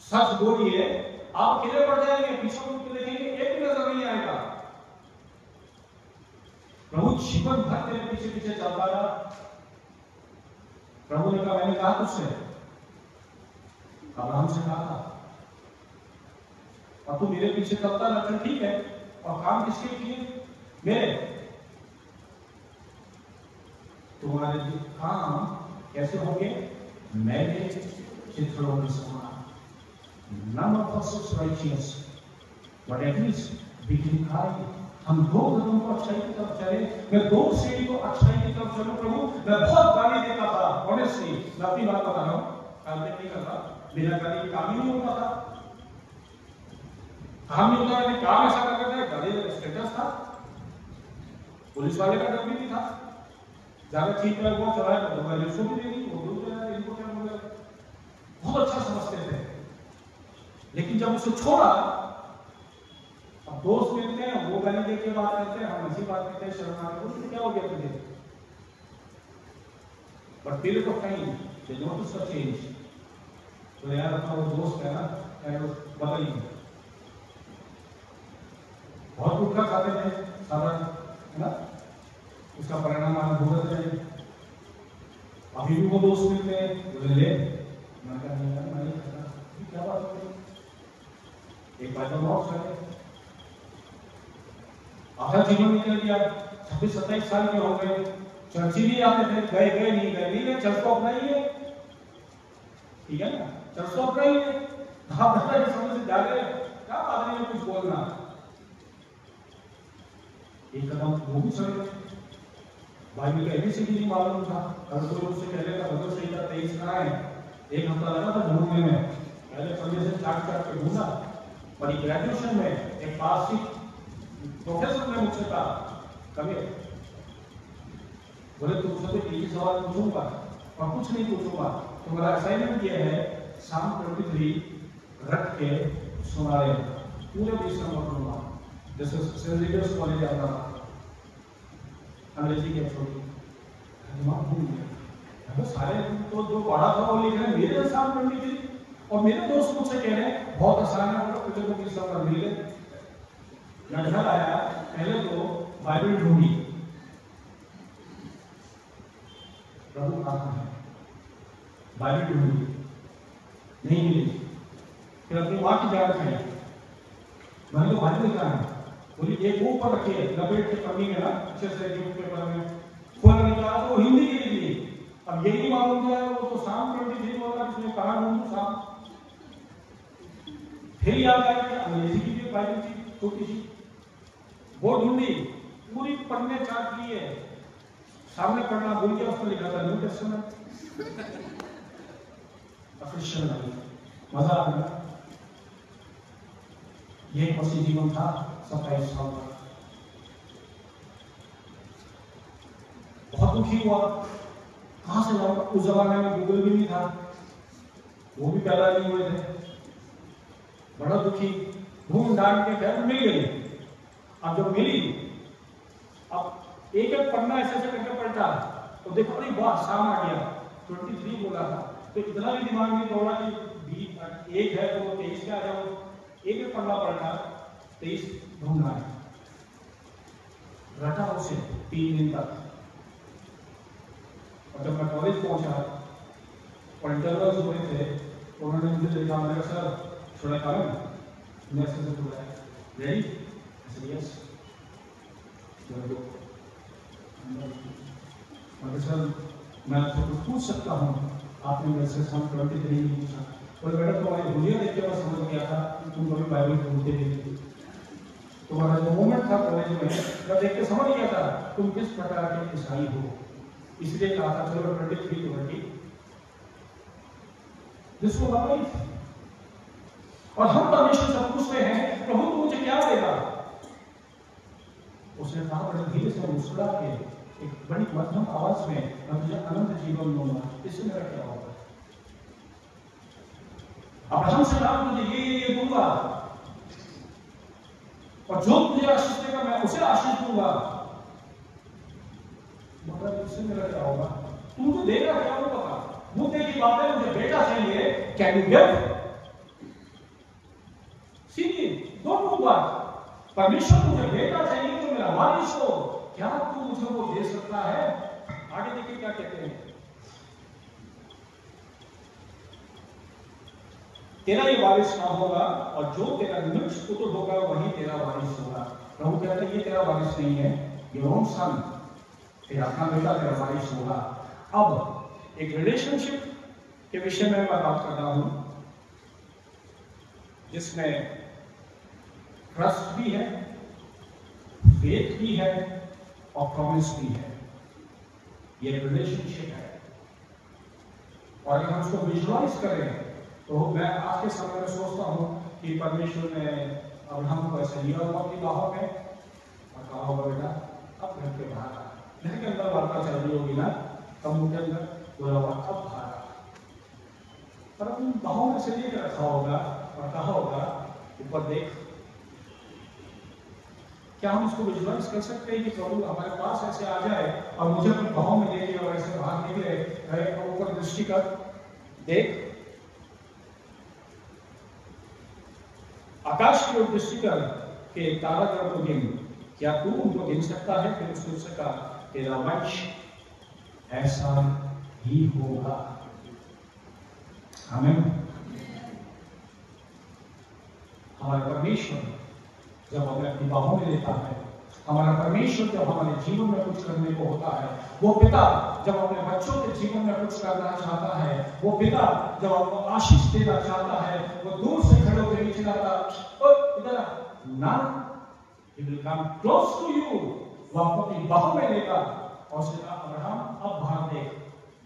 सच बोलिए आप अकेले पड़ जाएंगे, पीछे मुड़ के देखेंगे एक भी नजर नहीं आएगा। प्रभु जीवन भर तेरे पीछे पीछे चलता रहा। प्रभु ने कहा मैंने कहा तुझसे, अब्राहम से कहा था, और तू मेरे पीछे चलता रहा, ठीक है। और काम किसके किए? मेरे। तुम्हारे काम कैसे होंगे? मेरे चित्रों के समान। None of us is righteous, but at least we can try. हम दो कदम को अच्छाई की तरफ चले, मैं दो सीढ़ी को अच्छाई की तरफ चलूं। प्रभु मैं बहुत गाली देता था, ऑनेस्टली मैं अपनी बात बता रहा हूं, काम नहीं करता, बिना गाली काम ही नहीं होता था। काम नहीं होता, मैंने काम ऐसा कर रहा था, गाली स्टेटस था, पुलिस वाले का डर भी नहीं था। ज्यादा ठीक है वो चला तो वैल्यू उसको भी देगी, वो दूर जाएगा, इनको क्या बोलेगा, बहुत अच्छा समझते थे। लेकिन जब उसे छोड़ा, अब दोस्त मिलते हैं, वो गाली दे के बात करते हैं, हम ऐसी बात करते हैं, शर्म आ रही है, क्या हो गया तुझे? But period of time they notice the change. तो यार अपना वो दोस्त है ना, बदल गया, बहुत गुटखा खाते थे साधारण, है ना, उसका परिणाम आप भुगत रहे हैं। अभी भी वो दोस्त मिलते हैं, बोले ले, मैं क्या नहीं यार, मैं नहीं खाता, क्या बात हो गई, एक बार तो लॉस है, आधा जीवन निकल गया, 26-27 साल के हो गए, चर्च ही नहीं आते थे, गए गए नहीं गए नहीं गए, चर्च को अपना ही है, ठीक है ना, चर्च को अपना ही है, आप बता के समझ से जा रहे हैं, क्या आदमी में कुछ बोलना, एक कदम वो भी चल रहे, बाइबल का एबीसीडी नहीं मालूम था, अगर कोई मुझसे कह लेगा भगवत संहिता 23 कहाँ है, एक हफ्ता लगा था ढूंढने में, पहले पंजे से चाट के ढूंढा, और ग्रेजुएशन में एक पारसी प्रोफेसर ने मुझसे कहा, कभी बोले तुमसे तो एक ही सवाल पूछूंगा और कुछ नहीं पूछूंगा, तुम्हारा असाइनमेंट ये है, शाम 23 रख के सुना रहे पूरे 20 नंबर दूंगा, जैसे सेंट लीडर्स कॉलेज आता था, अंग्रेजी के छोटी दिमाग भूल गया, सारे तो जो पढ़ा था वो लिख रहे हैं, मेरे शाम 23 और मेरे दोस्त मुझसे कह रहे हैं बहुत आसान है, मुझे तो 20 नंबर मिल गए। मैं घर आया, पहले तो बाइबल ढूंढी, प्रभु कहाँ है, बाइबल ढूंढी, नहीं मिली, फिर अपनी माँ की जान खाई, मैंने तो बाइबल कहाँ है, बोली एक वो ऊपर रखी है, लपेट के पन्नी में ना, अच्छे से न्यूज़पेपर में खोल निकाला तो वो हिंदी की निकली, अब यही मालूम क्या है, वो तो शाम 23 बोला, इसमें कहाँ ढूंढूं शाम, फिर याद आया कि अंग्रेजी की भी बाइबल थी छोटी सी, वो ढूंढी, पूरी पढ़ने चाट की है, सामने पढ़ना भूल गया, उसमें लिखा था न्यू टेस्टामेंट, ऑफिशियल नहीं, मजा आ गया। ये मसीह जीवन था 27 साल का, बहुत दुखी हुआ, कहां से लाऊंगा, उस जमाने में गूगल भी नहीं था, वो भी पैदा नहीं हुए थे, बड़ा दुखी, ढूंढ ढांड के खैर मिल गई। अब जब मिली, अब एक एक पन्ना ऐसे ऐसे करके पलटा, तो देखो अरे वाह शाम आ गया, 23 बोला था, तो इतना भी दिमाग में दौड़ा कि एक है तो 23 के आ जाओ, एक एक पन्ना पलटा, 23 ढूंढना है, रटा उसे 3 दिन तक, और जब मैं कॉलेज पहुंचा और इंटरवल्स हुए थे, उन्होंने मुझे देखा, मैंने कहा सर थोड़ा कारण मैसेज से बोला है रेडी, यस, सर मैं आपसे कुछ पूछ सकता हूँ, आपने मेरे से सम 23 नहीं पूछा, और बेटा तुम्हारी हुलिया देख के मैं समझ गया था कि तुम कभी बाइबल ढूंढते नहीं थे, तुम्हारा जो मोमेंट था कॉलेज में, मैं देख के समझ गया था तुम किस प्रकार के ईसाई हो, इसलिए कहा था चलो 23 जिसको बताइए। और हम परमेश्वर से पूछते हैं प्रभु तू मुझे क्या देगा, उसने कहा बड़े धीरे से मुस्कुरा के एक बड़ी मध्यम आवाज में, मैं तुझे अनंत जीवन दूंगा, इससे मेरा क्या होगा, अब्राहम से कहा तुझे ये दूंगा, और जो तुझे आशीष देगा मैं उसे आशीष दूंगा, मतलब इससे मेरा क्या होगा, तू मुझे देगा क्या वो बता, मुद्दे की बात है, मुझे बेटा चाहिए, कैन यू गिव, सीधी दोनों बात, परमेश्वर मुझे बेटा चाहिए तो मेरा वारिस हो, क्या तू मुझे वो दे सकता है, आगे देखिए क्या कहते हैं, तेरा ये वारिस ना होगा और जो तेरा निज पुत्र होगा वही तेरा वारिस होगा। प्रभु कहते हैं ये तेरा वारिस नहीं है, योर ओन सन, तेरा अपना बेटा तेरा वारिस होगा। अब एक रिलेशनशिप के विषय में मैं बात कर रहा हूं जिसमें ट्रस्ट भी है, फेथ भी है और प्रॉमिस भी है, ये रिलेशनशिप है। और अगर हम उसको विजुअलाइज करें तो मैं आज के समय में सोचता हूं कि परमेश्वर ने अब्राहम को ऐसे लिया होगा अपनी बाहों में और कहा होगा बेटा अब घर के बाहर आ, घर के अंदर वार्ता चल रही होगी ना, तंबू के अंदर बोला हुआ अब भागा, पर अपनी बाहों में से लेकर रखा होगा और कहा होगा ऊपर देख। क्या हम इसको विजुअलाइज कर सकते हैं कि प्रभु हमारे पास ऐसे आ जाए और मुझे अपनी बाहों में लेके और ऐसे बाहर निकले, अरे ऊपर दृष्टि कर देख, आकाश की ओर दृष्टि कर के तारागण को गिन, क्या तू उनको गिन सकता है? फिर उसने उससे कहा तेरा वंश ऐसा ही होगा। आमीन। हमारा परमेश्वर जब हमें अपनी बाहों में लेता है, हमारा परमेश्वर जब हमारे जीवन में कुछ करने को होता है, वो पिता जब अपने बच्चों के जीवन में कुछ करना चाहता है, वो पिता जब आपको आशीष देना चाहता है, वो दूर से खड़े होकर नीचे आता इधर ना, he will come close to you, वो आपको अपनी बाहों में लेगा और उसने कहा अब्राहम अब बाहर देख,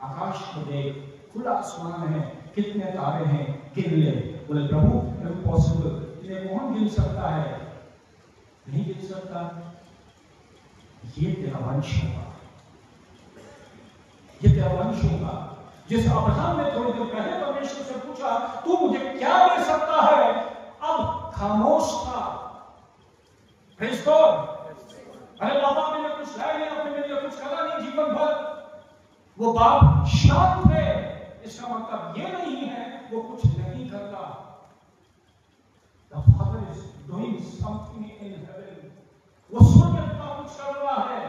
आकाश को देख, खुला आसमान है, कितने तारे हैं, गिन ले। बोले प्रभु इम्पॉसिबल, इन्हें कौन गिन सकता है? नहीं गिन सकता। ये तेरा वंश होगा, ये तेरा वंश होगा। जिस अब्राहम ने थोड़ी देर पहले परमेश्वर से पूछा तू मुझे क्या दे सकता है, अब खामोश था। Praise God. अरे बाबा मैंने कुछ लाया नहीं, आपने मेरे लिए कुछ करा नहीं जीवन भर। वो बाप शांत है, इसका मतलब ये नहीं है वो कुछ नहीं करता। The Father is doing something in heaven. वो स्वर्ग में कुछ कर रहा है।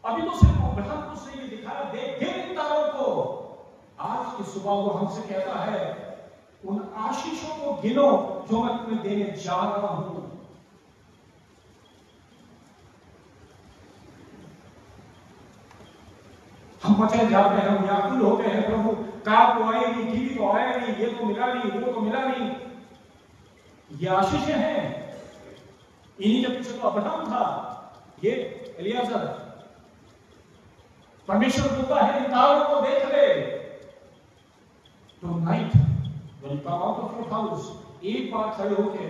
अभी तो सिर्फ अब्राहम को उसने ये दिखाया, देख इन तारों को। आज की सुबह वो हमसे कहता है उन आशीषों को गिनो जो मैं तुम्हें देने जा रहा हूं। हम मचे जाते हैं, हम व्याकुल होते हैं, प्रभु कार तो आए नहीं, टीवी तो आया नहीं, ये तो मिला नहीं, वो तो मिला नहीं। ये आशीषें हैं, इन्हीं के पीछे तो अब्राहम था, ये एलियाजर। परमेश्वर बोलता है इन तारों को देख ले। Tonight, when you come out of your house, एक बार खड़े होके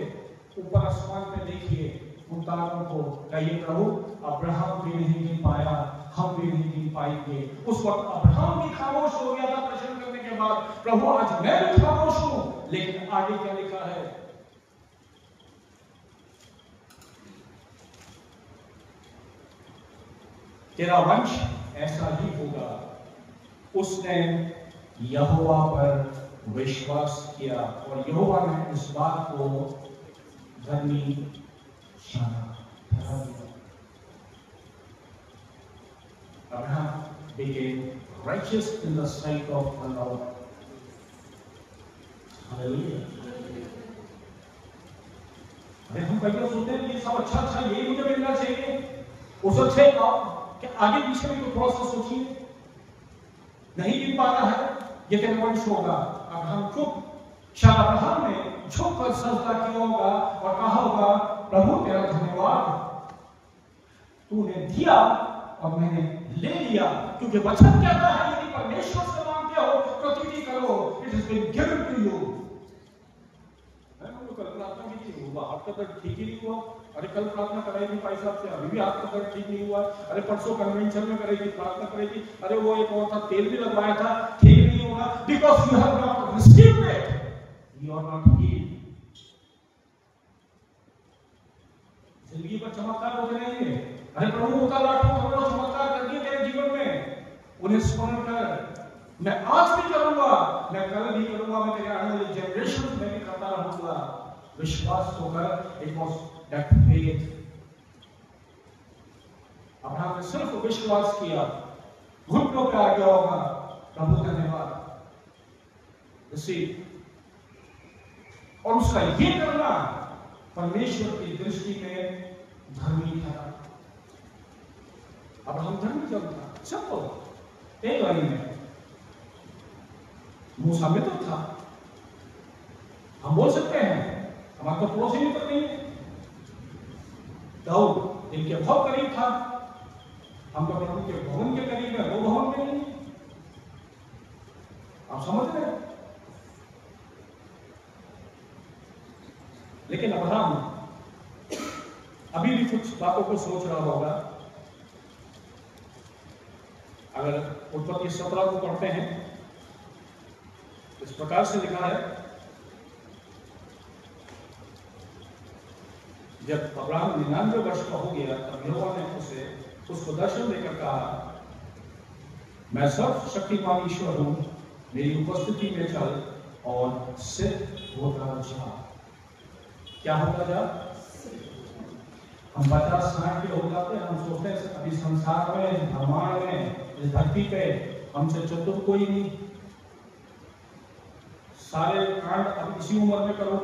ऊपर आसमान पे देखिए उन तारों को, कहिए प्रभु अब्राहम भी नहीं गिन पाया, हम भी नहीं गिन पाएंगे। उस वक्त अब्राहम भी खामोश हो गया था प्रश्न करने के बाद, प्रभु आज मैं भी खामोश हूं। लेकिन आगे क्या लिखा है? तेरा वंश ऐसा ही होगा। उसने यहोवा पर विश्वास किया और यहोवा ने इस बात को धर्मी जाना ठहरा दिया। Abraham became righteous in the sight of the Lord. Hallelujah. अरे हम कई बार सोचते हैं कि सब अच्छा यही मुझे मिलना चाहिए, उस अच्छे कि आगे पीछे भी तो थोड़ा सा सोचिए। नहीं गिन पा रहा है, ये तेरा वंश होगा। अब्राहम चुप, शायद अब्राहम ने झुक कर सजदा किया होगा और कहा होगा प्रभु तेरा धन्यवाद, तूने दिया और मैंने ले लिया, क्योंकि वचन कहता है यदि परमेश्वर से मांगते हो प्रतीति करो, it is been given to you. कल प्रार्थना की थी, हुआ हाथ का दर्द ठीक ही नहीं हुआ। अरे कल प्रार्थना कराई थी भाई साहब से, अभी भी हाथ का दर्द ठीक नहीं हुआ। अरे परसों कन्वेंशन में करेगी, प्रार्थना करेगी, अरे वो एक और था तेल भी लगवाया था, ठीक नहीं होगा। Because you have not received it, you are not healed. जिंदगी पर चमत्कार होते रहेंगे। अरे प्रभु होता लाखों करोड़ों चमत्कार कर दिए तेरे जीवन में, उन्हें स्मरण कर। मैं आज भी करूंगा, मैं कल भी करूंगा, मैं तेरे आने वाली जनरेशन में भी करता रहूंगा। विश्वास होकर it was that faith. Abraham ने सिर्फ विश्वास किया, घुटनों पे आ गया होगा, प्रभु धन्यवाद, रिसीव। और उसका ये करना परमेश्वर की दृष्टि में धर्मी था। अब्राहम धर्मी जब था, सिंपल एक लाइन में। मूसा मित्र था, हम बोल सकते हैं हमारा तो पड़ोसी मित्र नहीं है। दाऊद इनके बहुत करीब था, हम तो प्रभु के भवन के करीब है, वो भवन में नहीं। आप समझ रहे हैं? लेकिन अब्राहम अभी भी कुछ बातों को सोच रहा होगा। अगर उत्पत्ति 17 को पढ़ते हैं, इस प्रकार से लिखा है, जब अब्राहम 99 वर्ष का हो गया तब यहोवा ने उसको दर्शन देकर कहा, मैं सर्वशक्तिमान ईश्वर हूं, मेरी उपस्थिति में चल और सिद्ध होता जा। क्या होता जा? हम 50-60 के हो जाते हैं, हम सोचते हैं अभी संसार में, ब्रह्मांड में, इस धरती पे हमसे चतुर कोई नहीं, सारे कांड अब इसी उम्र में करो,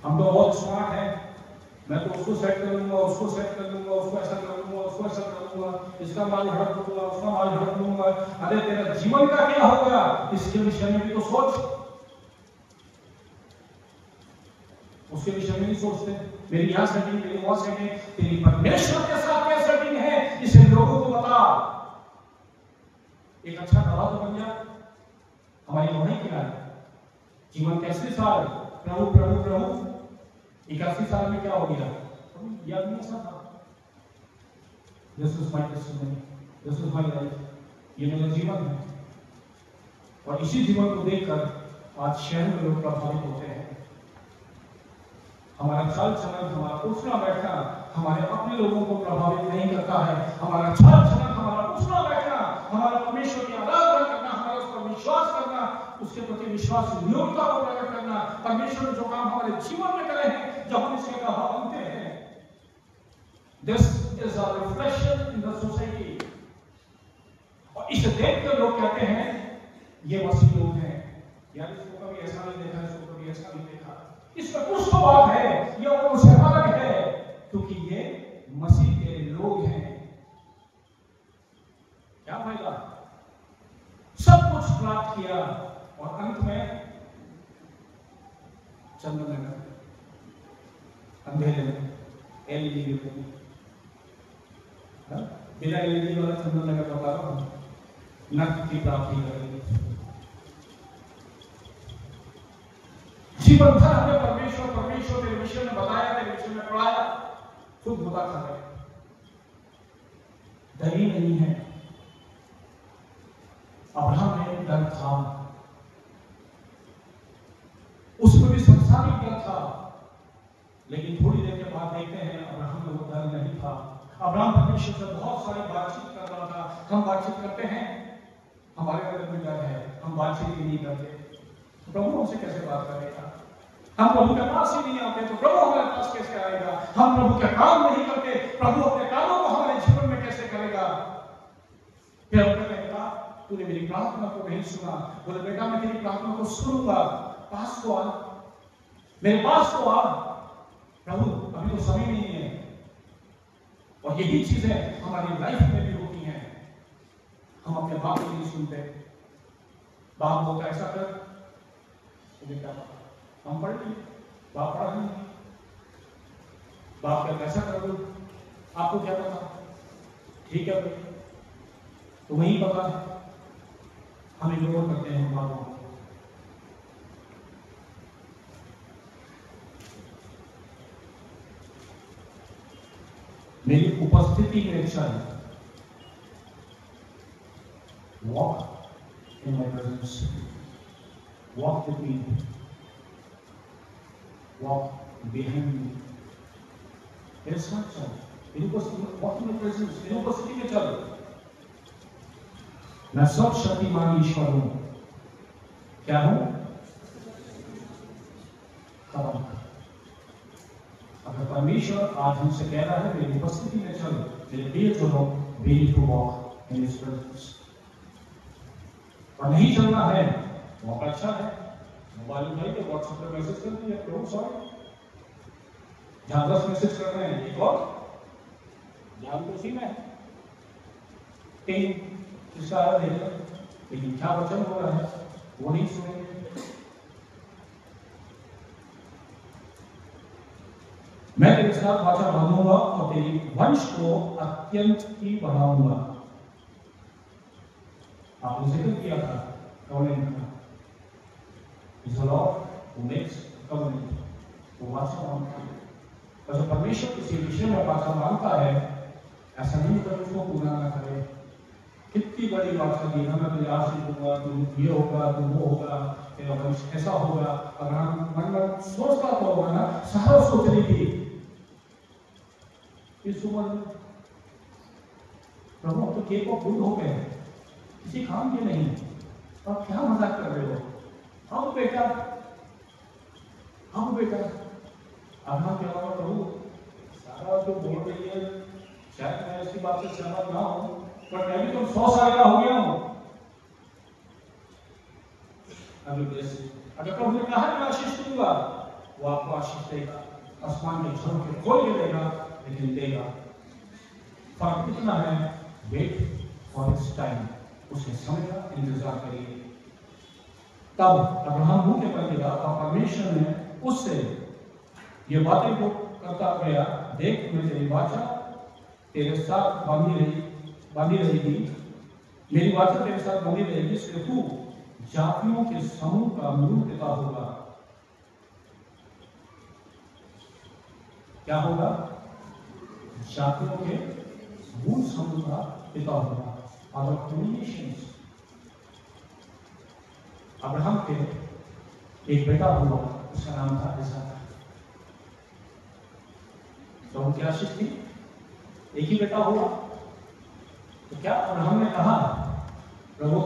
हम तो बहुत स्मार्ट हैं, मैं तो उसको सेट कर लूंगा, उसको सेट कर लूंगा, उसको ऐसा कर लूंगा, उसको ऐसा कर लूंगा, इसका माल हड़प लूंगा, उसका माल हड़प लूंगा। अरे तेरा जीवन का क्या होगा, इसके विषय में भी तो सोच। उसके विषय में नहीं सोचते, मेरी यहां सेटिंग, मेरी वहां सेटिंग, तेरी परमेश्वर के साथ क्या सेटिंग है, इसे लोगों को बता। एक अच्छा गवाह तो बन जा। हमारी गवाही क्या है? जीवन के 80 साल प्रभु प्रभु प्रभु, 81 साल में क्या हो गया? याद नहीं था। This is my testimony, this is my life, ये मेरा जीवन है। और इसी जीवन को देखकर आज शहर में लोग प्रभावित होते हैं। हमारा चाल चलन, हमारा उठना बैठना हमारे अपने लोगों को प्रभावित नहीं करता है। हमारा चाल चलन, हमारा उठना बैठना, हमारा परमेश्वर की आराधना करना, हमारा उस पर विश्वास करना, उसके प्रति विश्वास योग्यता को प्रकट करना, परमेश्वर ने जो काम हमारे जीवन में करे हैं, जब हम इसके गवाह बनते हैं, this is a reflection in the society. और इसे देखकर लोग कहते हैं ये मसीह लोग हैं, यार इसको कभी ऐसा नहीं देखा, इसको कभी ऐसा नहीं देखा, इसमें कुछ तो बात है, ये उनसे अलग है, क्योंकि ये मसीह के लोग हैं। क्या फायदा? सब कुछ प्राप्त किया और अंत में चंदन नगर, अंधेरे में एलईडी बिना एलईडी वाला चंदन नगर बता रहा हूं, नर्क की प्राप्ति करेंगे। जीवन भर हमें परमेश्वर परमेश्वर तेरे विषय में बताया, तेरे विषय में पढ़ाया, खुद होता खा रहे, डर ही नहीं है। अब्राहम में डर था, उसमें भी संसारिक डर था, लेकिन थोड़ी देर के बाद देखते हैं अब्राहम में वो डर नहीं था। अब्राहम परमेश्वर से बहुत सारी बातचीत कर रहा था। हम बातचीत करते हैं, हमारे अंदर में डर है, हम बातचीत ही नहीं करते, प्रभु हमसे कैसे बात करेगा? हम प्रभु के पास ही नहीं आते तो प्रभु हमारे पास कैसे आएगा? हम प्रभु के काम नहीं करते, प्रभु अपने कामों को हमारे जीवन में कैसे करेगा? फिर हम कहते हैं, तूने मेरी प्रार्थना को नहीं सुना। बोले बेटा मैं तेरी प्रार्थना को सुनूंगा, पास तो आ, मेरे पास तो आ। प्रभु अभी तो समय नहीं है। और यही चीजें हमारी लाइफ में भी होती हैं। हम अपने बाप को नहीं सुनते। बाप बोलता ऐसा कर, तुम्हें क्या पता? हम पढ़ लिए, बाप पढ़ा नहीं, बाप क्या ऐसा कर दो, आपको क्या पता? ठीक है भाई, तो वही पता है, हम इग्नोर करते हैं बापों को। मेरी उपस्थिति में चल, walk in my presence, walk with me, walk behind me. मेरे साथ चल, मेरी उपस्थिति, वॉक इन माय प्रेजेंस, मेरी उपस्थिति में चल। मैं सर्वशक्तिमान ईश्वर हूं। क्या हूं? कदम। अगर परमेश्वर आज हमसे कह रहा है मेरी उपस्थिति में चल, मेरे प्रिय चलो, we need to walk in his presence. और नहीं चलना है, मौका अच्छा है, मोबाइल उठाइए, व्हाट्सएप पर मैसेज कर दिए, प्रभु सॉरी, जहां 10 मैसेज कर रहे हैं, एक और ध्यान तो उसी में है, 3 इसका अर्थ है, लेकिन क्या वचन हो रहा है वो नहीं सुनेंगे। मैं तेरे साथ वाचा बांधूंगा और तेरी वंश को अत्यंत ही बढ़ाऊंगा। आपने जिक्र किया था कवनेंट का, इस लॉर्ड हु मेक्स कवनेंट, वो वाचा बांधता है। और जब परमेश्वर किसी विषय में वाचा बांधता है ऐसा नहीं कर उसको पूरा ना करे। कितनी बड़ी बात करी ना, मैं तुझे आशीष दूंगा, तुम ये होगा, तुम वो होगा, तेरा भविष्य ऐसा होगा। अब्राहम मन में सोचता तो होगा ना, सारा सोच रही थी इस उम्र में। प्रभु तो केक को फूल हो गए, किसी काम के नहीं, आप क्या मजाक कर रहे हो? हम बेटा, हम बेटा। अब्राहम क्या होगा? प्रभु सारा जो बोल रही है, शायद मैं इसकी बात से सहमत ना हूं, पर मैं भी तो 100 साल का हो गया हूं। अगर प्रभु ने कहा मैं आशीष दूंगा, वो आपको आशीष देगा, आसमान के झरोखे खोल के देगा, लेकिन देगा। फर्क कितना है? वेट फॉर इट्स टाइम, उसके समय का इंतजार करिए। तब अब्राहम मुंह के बनेगा और परमेश्वर ने उससे ये बातें को करता गया, देख मैं तेरी वाचा तेरे साथ बांधी रहेगी, मेरी वाचा तेरे साथ बंधी रहेगी, इसलिए तू जातियों के समूह का मूल पिता होगा। क्या होगा? जातियों के मूल समूह का पिता होगा। Father of Nations. अब्राहम के एक बेटा हुआ, उसका नाम था इसहाक। तो उनकी आशीष थी, एक ही बेटा हुआ। तो क्या अब्राहम ने कहा, प्रभु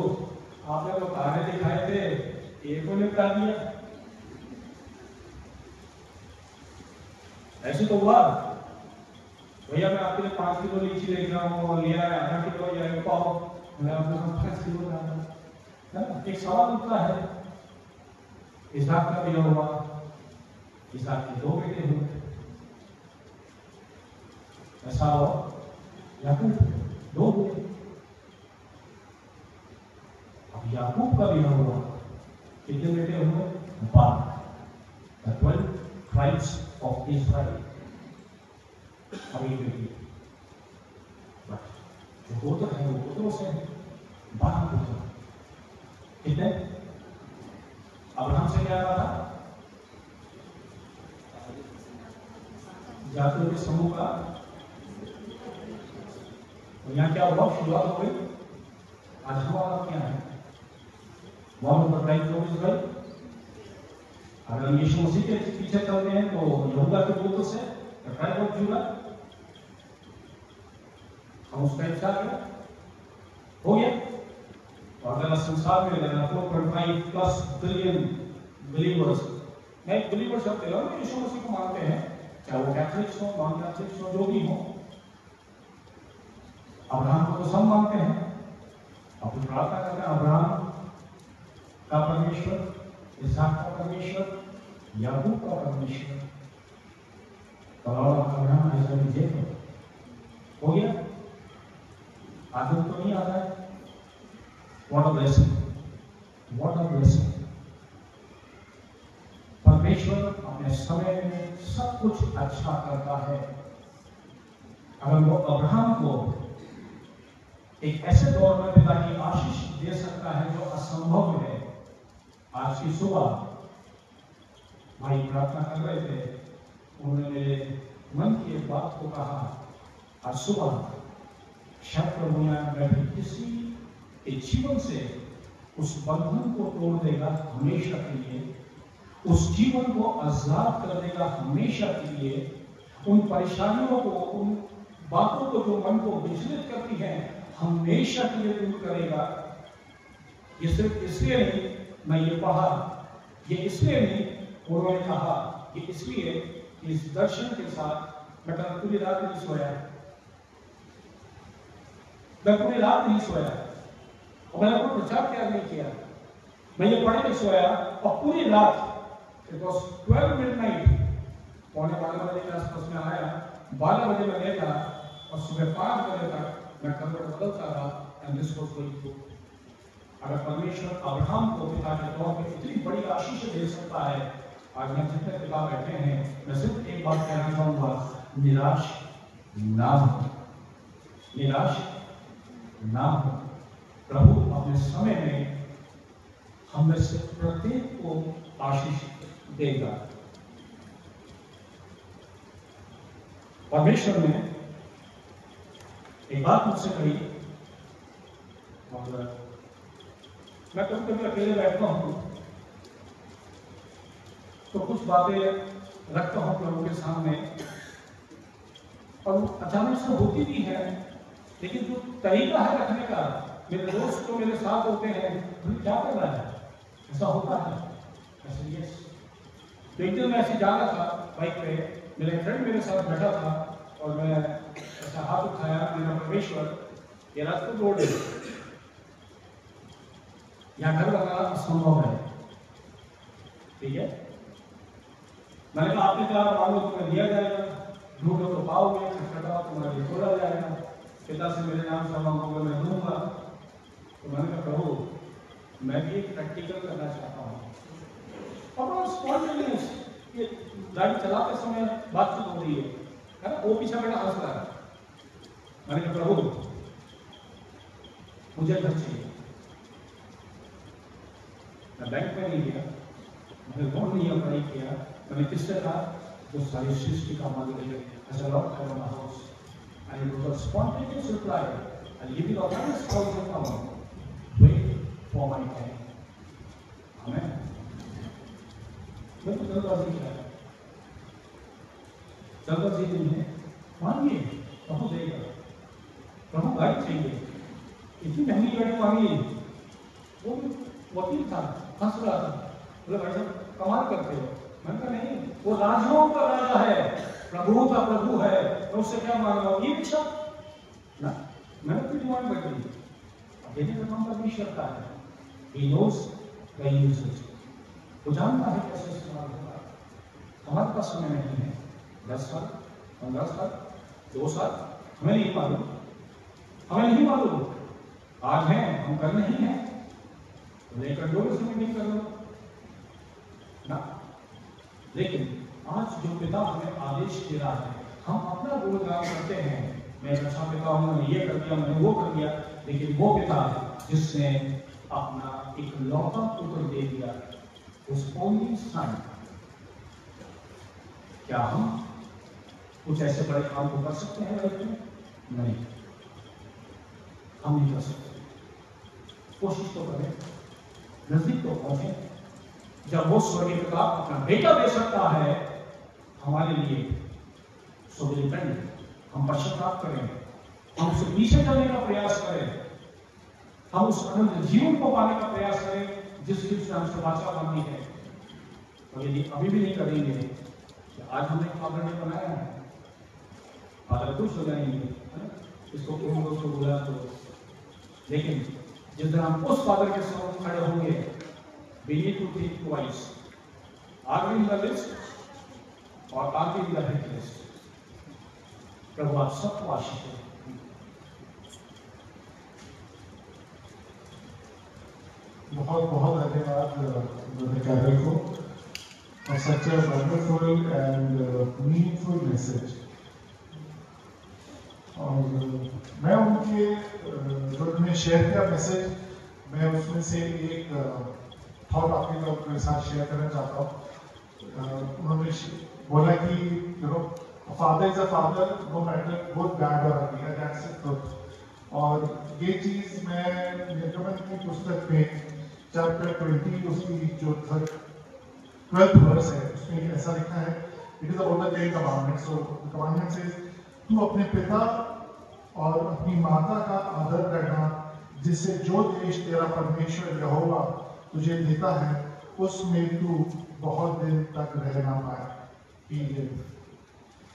आपने तो तारे दिखाए थे, एक को निपटा दिया? ऐसे तो हुआ भैया, मैं आपके लिए 5 किलो लीची लेके रहा हूँ और लिया है आधा किलो या 1 पाव, मैं आपके साथ 5 किलो ला रहा हूँ। एक सवाल उठता है, इसहाक का दिया हुआ, इसहाक के 2 बेटे हुए, ऐसा हो याकूब 2 हुए। अब याकूब का दिया हुआ कितने बेटे हुए? 12, the 12 tribes of Israel। अभी बेटी, जो गोत्र है वो गोत्रों से 12 गोत्र। कितने? अब्राहम से क्या कहा था? जातियों के समूह का। तो यहाँ क्या हुआ? शुरुआत हो गई। आज हमारा क्या है? वॉन बताई 24 भाई। अगर यीशु मसीह के पीछे चलते हैं तो यहूदा के गोत्र से ट्राइब ऑफ जूदा, हम उसका हिस्सा हो गया। तो अगर संसार में 4.5+ बिलियन बिलीवर्स, मैं बिलीवर शब्द कह रहा हूँ, यीशु मसीह को मानते हैं, चाहे वो कैथलिक्स हो, नॉन कैथलिक्स हो, जो भी हो। अब्राहम को तो सब मानते हैं। अपनी प्रार्थना करते हैं, अब्राहम का परमेश्वर, इसहाक का परमेश्वर, याकूब का परमेश्वर। अब्राहम ऐसा लीजिए हो गया। आदम तो नहीं आता है। What a blessing! What a blessing! परमेश्वर अपने समय में सब कुछ अच्छा करता है। अगर वो अब्राहम को एक ऐसे दौर में पिता की आशीष दे सकता है जो असंभव है। आज की सुबह भाई प्रार्थना कर रहे थे, उन्होंने मेरे मन की एक बात को कहा। आज सुबह शायद प्रभु मैं भी किसी के जीवन से उस बंधन को तोड़ देगा हमेशा के लिए, उस जीवन को आजाद कर देगा हमेशा के लिए। उन परेशानियों को, उन बातों को जो मन को विचलित करती हैं, हमेशा के लिए दूर करेगा। ये सिर्फ इसलिए नहीं मैं ये पढ़ा, ये इसलिए नहीं उन्होंने कहा, ये इसलिए कि इस दर्शन के साथ मैं कल पूरी रात नहीं सोया, मैं पूरी रात नहीं सोया और मैंने कोई प्रचार त्याग नहीं किया। मैं ये पढ़े नहीं सोया और पूरी रात, इट वॉज 12 midnight, 12:15 के आसपास में आया, 12 बजे मैं लेटा और सुबह 5 बजे तक मैं कमर बदलता रहा। And this was going through. अगर परमेश्वर अब्राहम को पिता के तौर पर इतनी बड़ी आशीष दे सकता है, आज मैं जितने पिता बैठे हैं, मैं सिर्फ एक बात कहना चाहूंगा, निराश ना हो, निराश ना हो। प्रभु अपने समय में हम में से प्रत्येक को आशीष देगा। परमेश्वर ने एक बात मुझसे कही, और मैं कभी कभी अकेले बैठता हूँ तो कुछ बातें रखता हूँ प्रभु के सामने, और अचानक से होती भी है, लेकिन जो तरीका है रखने का, मेरे दोस्त जो मेरे साथ होते हैं, तुम क्या कर रहा है, ऐसा होता है। ऐसे यस, एक दिन मैं ऐसे जा रहा था बाइक पे, मेरे फ्रेंड मेरे साथ बैठा था, और मैं ऐसा हाथ उठाया, मेरा परमेश्वर ये रास्ते रोड है, यहाँ घर बनाना असंभव है, ठीक है। मैंने कहा आपके द्वारा मांगो तुम्हें दिया जाएगा, ढूंढो तो पाओगे, खटखटाओ तुम्हारे लिए खोला जाएगा, पिता से मेरे नाम से मांगोगे मैं दूंगा। तो मैंने कहा प्रभु मैं भी एक प्रैक्टिकल करना चाहता हूँ। और स्पॉन्टेनियस, ये गाड़ी चलाते समय बातचीत हो रही है ना, वो पीछे बैठा हंस रहा है। मैंने कहा प्रभु मुझे घर चाहिए। मैं बैंक में नहीं गया, मैंने लोन नहीं अप्लाई किया, मैंने किससे कहा, जो सारी सृष्टि का मालिक है, ऐसा लॉर्ड है मेरा house, and it was a spontaneous reply, I give you the highest possible amount, wait for my time. Amen. मैं तो जल्दबाजी किया, जल्दबाजी नहीं है, मांगिए प्रभु देगा। प्रभु गाड़ी चाहिए, इतनी महंगी गाड़ी मांगी, वो वकील था, हंस रहा था, बोले भाई साहब कमाल करते हो। मैंने कहा नहीं, वो राजाओं का राजा है, प्रभु का प्रभु है, तो उससे क्या मांग रहा हूँ, ये इच्छा ना। मैंने कोई डिमांड कर दी, देने का काम परमेश्वर का है, he knows the uses, वो जानता है कैसे इस्तेमाल होगा। हमारे पास समय नहीं है, 10 साल 15 साल 2 साल, हमें नहीं मालूम, हमें नहीं मालूम, आज है हम कल नहीं है, लेकर 2 समय नहीं कर लो ना। लेकिन आज जो पिता हमें आदेश दे रहा है, हम अपना गुणगान करते हैं, मैं एक अच्छा पिता हूं, मैंने ये कर दिया, मैंने वो कर दिया, लेकिन वो पिता है जिसने अपना एक लौता पुत्र दे दिया, उस ओनली सन। क्या हम कुछ ऐसे बड़े काम को कर सकते हैं लाइफ में? नहीं, हम नहीं कर सकते। कोशिश तो करें, नजदीक तो पहुंचे। जब वो स्वर्गीय पिता अपना बेटा दे सकता है हमारे लिए, सो विल रिपेंट, हम पश्चाताप करें, हम उससे पीछे चलने का प्रयास करें, हम उस अनंत जीवन को पाने का प्रयास करें जिसकी उसने हमसे वाचा बांधी है। और यदि अभी भी नहीं करेंगे, तो आज हमने फादर ने बनाया है, फादर खुश हो जाएंगे, इसको को बुला तो, लेकिन जिस दिन हम उस फादर के सामने खड़े होंगे, we need to think twice. Are we in the list or are we in the hit list? प्रभु आप सबको आशीष दें। बहुत बहुत धन्यवाद ब्रदर कैरल को और such a wonderful and meaningful message. और मैं उनके जो उन्होंने शेयर किया मैसेज, मैं उसमें से एक थॉट आपके लोग मेरे साथ शेयर करना चाहता हूँ। उन्होंने बोला कि you know father is a father no matter both bad और अगली, दैट्स इट ट्रुथ। और ये चीज मैं निर्गमन की पुस्तक में चैप्टर 20 उसकी जो 12th वर्स है उसमें ऐसा लिखा है, it is about the 10 commandments. So the commandment से तू अपने पिता और अपनी माता का आदर करना, जिससे जो देश तेरा परमेश्वर यहोवा तुझे देता है उसमें तू बहुत दिन तक रह ना पाए।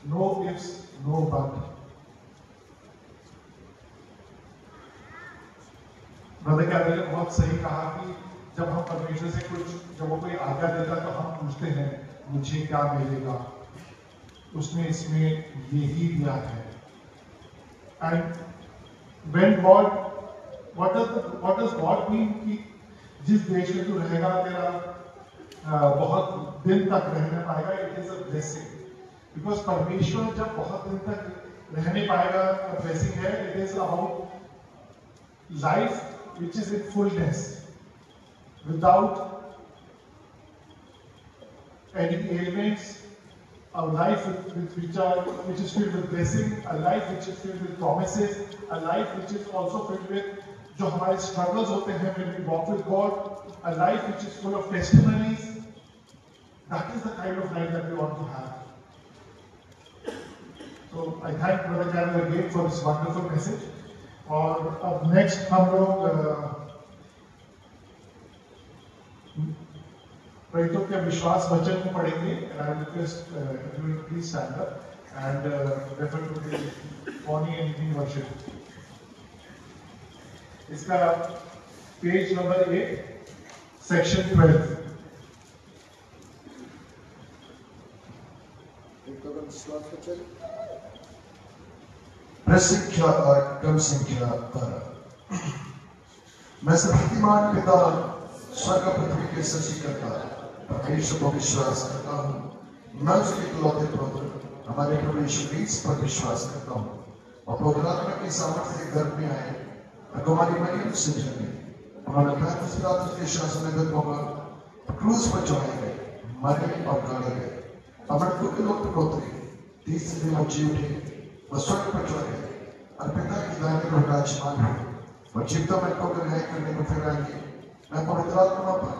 No ifs no but. Brother Carol ने बहुत सही कहा कि जब हम परमेश्वर से कुछ, जब वो कोई आज्ञा देता तो हम पूछते हैं मुझे क्या मिलेगा, उसने इसमें यही दिया है। And when God, what does God mean कि जिस देश में तू रहेगा तेरा बहुत दिन तक रहने पाएगा, it is a blessing. Because परमेश्वर जब बहुत दिन तक रहने पाएगा, ब्लेसिंग है। It is about life which is in fullness, without any ailments, a life which is filled with blessing, a life which is filled with promises, a life which is also filled with जो हमारे struggles होते हैं when we walk with God, a life which is full of testimonies. That is the kind of life that we want to have. So I thank Brother Carol again for this wonderful message. और अब next हम लोग प्रेरितों के विश्वास वचन को पढ़ेंगे. And I request everyone please stand up and refer to the morning and evening worship. इसका पेज नंबर 8 सेक्शन 12. विश्वास वचन प्रसंख्या और कम संख्या पर मैं सर्वशक्तिमान पिता स्वर्ग पृथ्वी के सृष्टिकर्ता परमेश्वर को विश्वास करता हूँ. मैं उसके इकलौते पुत्र हमारे प्रभु यीशु क्रिस्त पर विश्वास करता हूँ. और पवित्र आत्मा की सामर्थ्य से गर्भ में आए और कुमारी मरियम से जन्मे. उन्होंने पैंतीस रात के शासन में होकर क्रूस पर चढ़ाए गए, मरे और गाड़े गए. और मृत्यु के लोग उतरे, तीसरे दिन वो जी उठे, वह स्वर्ग पर चढ़ गए और पिता की दाहिने पर विराजमान हुए. वह जीवितों में को न्याय करने को फिर आएंगे. मैं पवित्र आत्मा पर